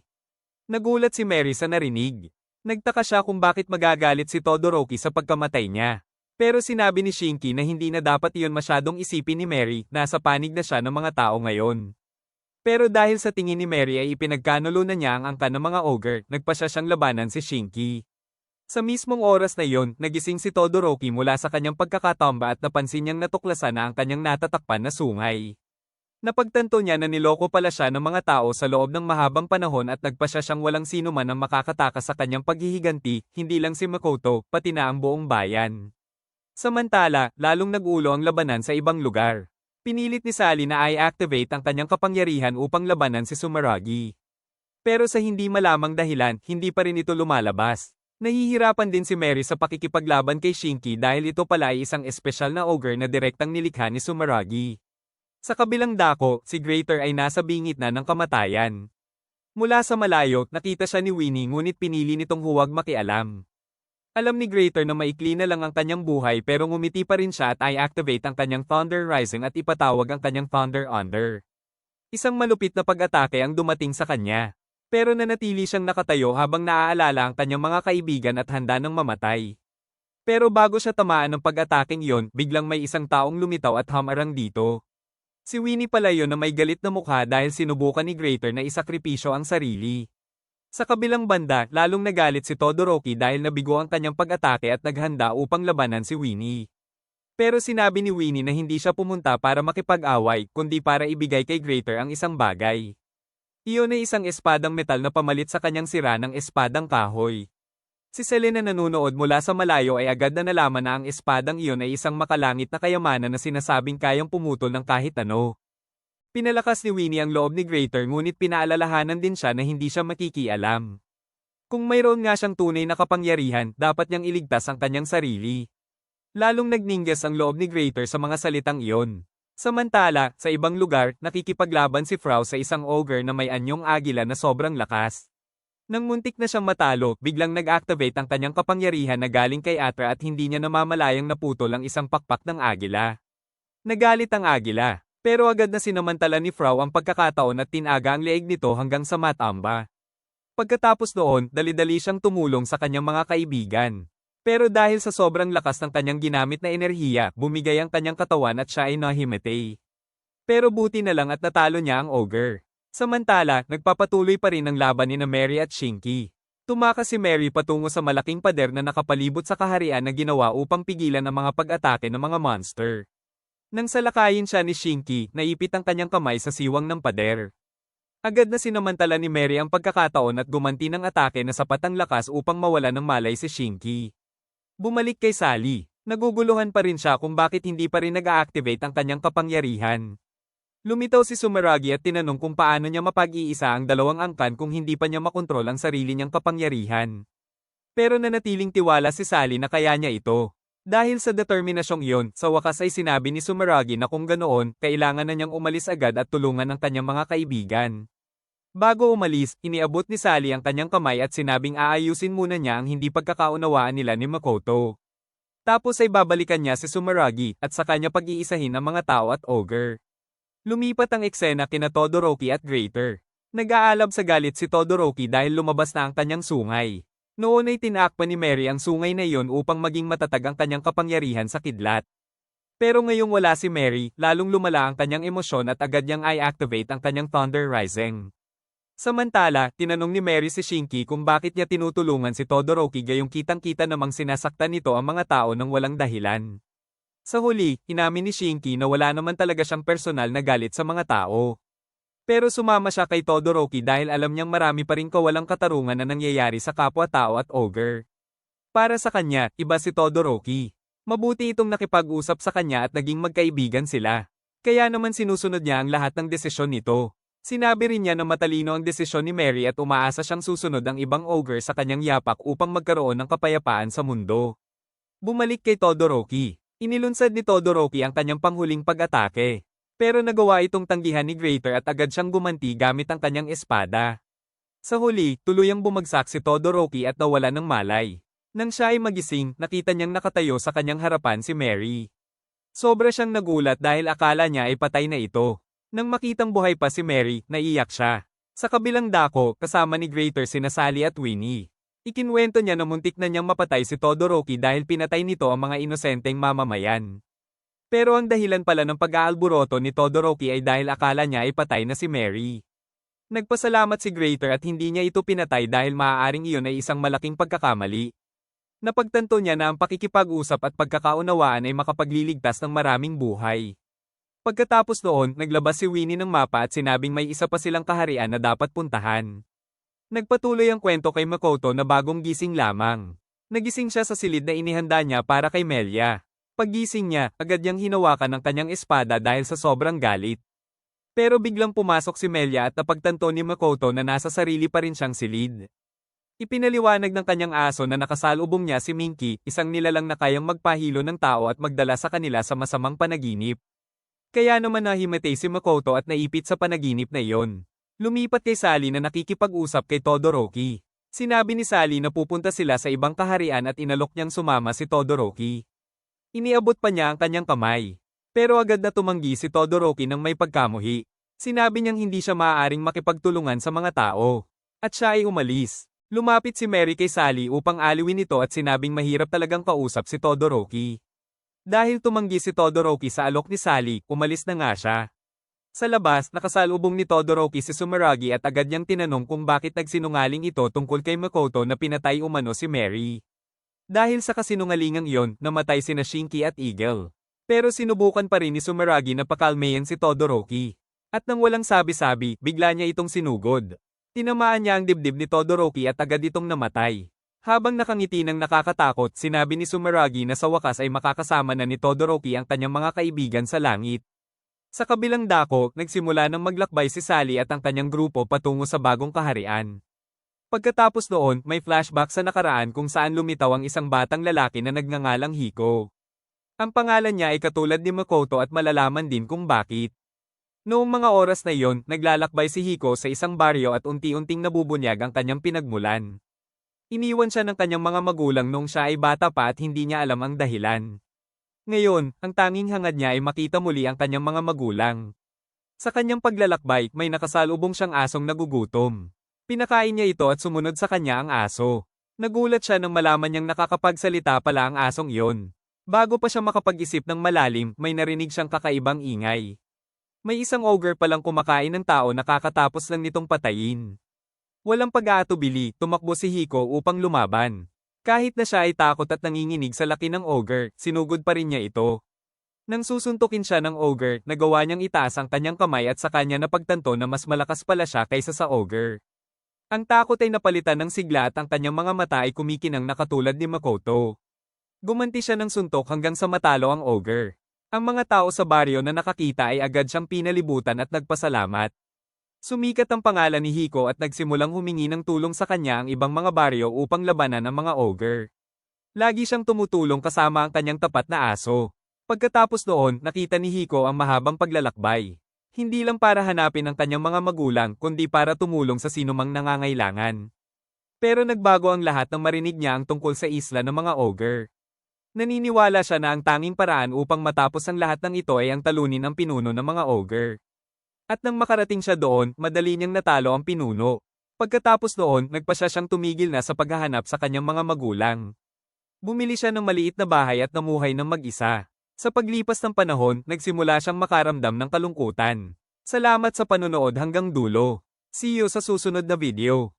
Speaker 1: Nagulat si Mary sa narinig. Nagtaka siya kung bakit magagalit si Todoroki sa pagkamatay niya. Pero sinabi ni Shinki na hindi na dapat iyon masyadong isipin ni Mary, nasa panig na siya ng mga tao ngayon. Pero dahil sa tingin ni Mary ay ipinagkanulo na niya ang angkan ng mga ogre, nagpasya siyang labanan si Shinki. Sa mismong oras na iyon, nagising si Todoroki mula sa kanyang pagkakatamba at napansin niyang natuklasan na ang kanyang natatakpan na sungay. Napagtanto niya na niloko pala siya ng mga tao sa loob ng mahabang panahon at nagpasya siyang walang sino man ang makakatakas sa kanyang paghihiganti, hindi lang si Makoto, pati na ang buong bayan. Samantala, lalong nag-ulo ang labanan sa ibang lugar. Pinilit ni Sally na i-activate ang kanyang kapangyarihan upang labanan si Sumeragi. Pero sa hindi malamang dahilan, hindi pa rin ito lumalabas. Nahihirapan din si Mary sa pakikipaglaban kay Shinki dahil ito pala ay isang espesyal na ogre na direktang nilikha ni Sumeragi. Sa kabilang dako, si Greater ay nasa bingit na ng kamatayan. Mula sa malayo, nakita siya ni Winnie ngunit pinili nitong huwag makialam. Alam ni Greater na maikli na lang ang kanyang buhay pero ngumiti pa rin siya at i-activate ang kanyang Thunder Rising at ipatawag ang kanyang Thunder Under. Isang malupit na pag-atake ang dumating sa kanya. Pero nanatili siyang nakatayo habang naaalala ang kanyang mga kaibigan at handa ng mamatay. Pero bago siya tamaan ng pag-ataking iyon, biglang may isang taong lumitaw at hamarang dito. Si Winnie pala yun na may galit na mukha dahil sinubukan ni Greater na isakripisyo ang sarili. Sa kabilang banda, lalong nagalit si Todoroki dahil nabigo ang kanyang pag-atake at naghanda upang labanan si Winnie. Pero sinabi ni Winnie na hindi siya pumunta para makipag-away, kundi para ibigay kay Greater ang isang bagay. Iyon ay isang espadang metal na pamalit sa kanyang sira ng espadang kahoy. Si Selena na nanunood mula sa malayo ay agad na nalaman na ang espadang iyon ay isang makalangit na kayamanan na sinasabing kayang pumutol ng kahit ano. Pinalakas ni Winnie ang loob ni Greater ngunit pinaalalahanan din siya na hindi siya makikialam. Kung mayroon nga siyang tunay na kapangyarihan, dapat niyang iligtas ang kanyang sarili. Lalong nagningas ang loob ni Greater sa mga salitang iyon. Samantala, sa ibang lugar, nakikipaglaban si Frau sa isang ogre na may anyong agila na sobrang lakas. Nang muntik na siyang matalo, biglang nag-activate ang kanyang kapangyarihan na galing kay Atra at hindi niya namamalayang naputol ang isang pakpak ng agila. Nagalit ang agila. Pero agad na sinamantala ni Frau ang pagkakataon at tinaga ang leeg nito hanggang sa matamba. Pagkatapos noon, dali-dali siyang tumulong sa kanyang mga kaibigan. Pero dahil sa sobrang lakas ng kanyang ginamit na enerhiya, bumigay ang kanyang katawan at siya ay nahimatay. Pero buti na lang at natalo niya ang ogre. Samantala, nagpapatuloy pa rin ang laban ni Mary at Shinki. Tumakas si Mary patungo sa malaking pader na nakapalibot sa kaharian na ginawa upang pigilan ang mga pag-atake ng mga monster. Nang salakayin siya ni Shinki, naipit ang kanyang kamay sa siwang ng pader. Agad na sinamantala ni Mary ang pagkakataon at gumanti ng atake na sapat ang lakas upang mawala ng malay si Shinki. Bumalik kay Sally. Naguguluhan pa rin siya kung bakit hindi pa rin nag-a-activate ang kanyang kapangyarihan. Lumitaw si Sumeragi at tinanong kung paano niya mapag-iisa ang dalawang angkan kung hindi pa niya makontrol ang sarili niyang kapangyarihan. Pero nanatiling tiwala si Sally na kaya niya ito. Dahil sa determinasyong iyon, sa wakas ay sinabi ni Sumeragi na kung ganoon, kailangan na niyang umalis agad at tulungan ang kanyang mga kaibigan. Bago umalis, iniabot ni Sally ang kanyang kamay at sinabing aayusin muna niya ang hindi pagkakaunawaan nila ni Makoto. Tapos ay babalikan niya si Sumeragi at sa kanya pag-iisahin ang mga tao at ogre. Lumipat ang eksena kina Todoroki at Greater. Nag-aalab sa galit si Todoroki dahil lumabas na ang kanyang sungay. Noon ay tinakpan ni Mary ang sungay na iyon upang maging matatag ang kanyang kapangyarihan sa kidlat. Pero ngayong wala si Mary, lalong lumala ang kanyang emosyon at agad niyang i-activate ang kanyang Thunder Rising. Samantala, tinanong ni Mary si Shinki kung bakit niya tinutulungan si Todoroki gayong kitang-kita namang sinasaktan nito ang mga tao nang walang dahilan. Sa huli, inamin ni Shinki na wala naman talaga siyang personal na galit sa mga tao. Pero sumama siya kay Todoroki dahil alam niyang marami pa rin kawalang katarungan na nangyayari sa kapwa-tao at ogre. Para sa kanya, iba si Todoroki. Mabuti itong nakipag-usap sa kanya at naging magkaibigan sila. Kaya naman sinusunod niya ang lahat ng desisyon nito. Sinabi rin niya na matalino ang desisyon ni Mary at umaasa siyang susunod ang ibang ogre sa kanyang yapak upang magkaroon ng kapayapaan sa mundo. Bumalik kay Todoroki. Inilunsad ni Todoroki ang kanyang panghuling pag-atake. Pero nagawa itong tanggihan ni Greater at agad siyang gumanti gamit ang kanyang espada. Sa huli, tuluyang bumagsak si Todoroki at nawala ng malay. Nang siya ay magising, nakita niyang nakatayo sa kanyang harapan si Mary. Sobra siyang nagulat dahil akala niya ay patay na ito. Nang makitang buhay pa si Mary, naiyak siya. Sa kabilang dako, kasama ni Greater sina Sally at Winnie. Ikinwento niya na muntik na niyang mapatay si Todoroki dahil pinatay nito ang mga inosenteng mamamayan. Pero ang dahilan pala ng pag-aalburoto ni Todoroki ay dahil akala niya ay patay na si Mary. Nagpasalamat si Greater at hindi niya ito pinatay dahil maaaring iyon ay isang malaking pagkakamali. Napagtanto niya na ang pakikipag-usap at pagkakaunawaan ay makapagliligtas ng maraming buhay. Pagkatapos noon, naglabas si Winnie ng mapa at sinabing may isa pa silang kaharian na dapat puntahan. Nagpatuloy ang kwento kay Makoto na bagong gising lamang. Nagising siya sa silid na inihanda niya para kay Melia. Paggising niya, agad niyang hinawakan ang kanyang espada dahil sa sobrang galit. Pero biglang pumasok si Melia at napagtanto ni Makoto na nasa sarili pa rin siyang silid. Ipinaliwanag ng kanyang aso na nakasalubong niya si Minky, isang nilalang na kayang magpahilo ng tao at magdala sa kanila sa masamang panaginip. Kaya naman nahimatay si Makoto at naipit sa panaginip na iyon. Lumipat kay Sally na nakikipag-usap kay Todoroki. Sinabi ni Sally na pupunta sila sa ibang kaharian at inalok niyang sumama si Todoroki. Iniabot pa niya ang kanyang kamay. Pero agad na tumanggi si Todoroki nang may pagkamuhi. Sinabi niyang hindi siya maaaring makipagtulungan sa mga tao. At siya ay umalis. Lumapit si Mary kay Sally upang aliwin ito at sinabing mahirap talagang kausap si Todoroki. Dahil tumanggi si Todoroki sa alok ni Sally, umalis na nga siya. Sa labas, nakasalubong ni Todoroki si Sumeragi at agad niyang tinanong kung bakit nagsinungaling ito tungkol kay Makoto na pinatay umano si Mary. Dahil sa kasinungalingang iyon, namatay sina Shinki at Eagle. Pero sinubukan pa rin ni Sumeragi na pakalmayan si Todoroki. At nang walang sabi-sabi, bigla niya itong sinugod. Tinamaan niya ang dibdib ni Todoroki at agad itong namatay. Habang nakangiti ng nakakatakot, sinabi ni Sumeragi na sa wakas ay makakasama na ni Todoroki ang kanyang mga kaibigan sa langit. Sa kabilang dako, nagsimula ng maglakbay si Sally at ang kanyang grupo patungo sa bagong kaharian. Pagkatapos noon, may flashback sa nakaraan kung saan lumitaw ang isang batang lalaki na nagngangalang Hiko. Ang pangalan niya ay katulad ni Makoto at malalaman din kung bakit. Noong mga oras na iyon, naglalakbay si Hiko sa isang baryo at unti-unting nabubunyag ang kanyang pinagmulan. Iniwan siya ng kanyang mga magulang noong siya ay bata pa at hindi niya alam ang dahilan. Ngayon, ang tanging hangad niya ay makita muli ang kanyang mga magulang. Sa kanyang paglalakbay, may nakasalubong siyang asong nagugutom. Pinakain niya ito at sumunod sa kanya ang aso. Nagulat siya nang malaman niyang nakakapagsalita pala ang asong iyon. Bago pa siya makapag-isip ng malalim, may narinig siyang kakaibang ingay. May isang ogre palang kumakain ng tao na kakatapos lang nitong patayin. Walang pag-aatubili, tumakbo si Hiko upang lumaban. Kahit na siya ay takot at nanginginig sa laki ng ogre, sinugod pa rin niya ito. Nang susuntukin siya ng ogre, nagawa niyang itaas ang kanyang kamay at sa kanya napagtanto na mas malakas pala siya kaysa sa ogre. Ang takot ay napalitan ng sigla at ang kanyang mga mata ay kumikinang na katulad ni Makoto. Gumanti siya ng suntok hanggang sa matalo ang ogre. Ang mga tao sa baryo na nakakita ay agad siyang pinalibutan at nagpasalamat. Sumikat ang pangalan ni Hiko at nagsimulang humingi ng tulong sa kanya ang ibang mga baryo upang labanan ang mga ogre. Lagi siyang tumutulong kasama ang kanyang tapat na aso. Pagkatapos noon, nakita ni Hiko ang mahabang paglalakbay. Hindi lang para hanapin ang kanyang mga magulang kundi para tumulong sa sinumang nangangailangan. Pero nagbago ang lahat nang marinig niya ang tungkol sa isla ng mga ogre. Naniniwala siya na ang tanging paraan upang matapos ang lahat ng ito ay ang talunin ang pinuno ng mga ogre. At nang makarating siya doon, madali niyang natalo ang pinuno. Pagkatapos noon, nagpasya siyang tumigil na sa paghahanap sa kanyang mga magulang. Bumili siya ng maliit na bahay at namuhay ng mag-isa. Sa paglipas ng panahon, nagsimula siyang makaramdam ng kalungkutan. Salamat sa panonood hanggang dulo. See you sa susunod na video.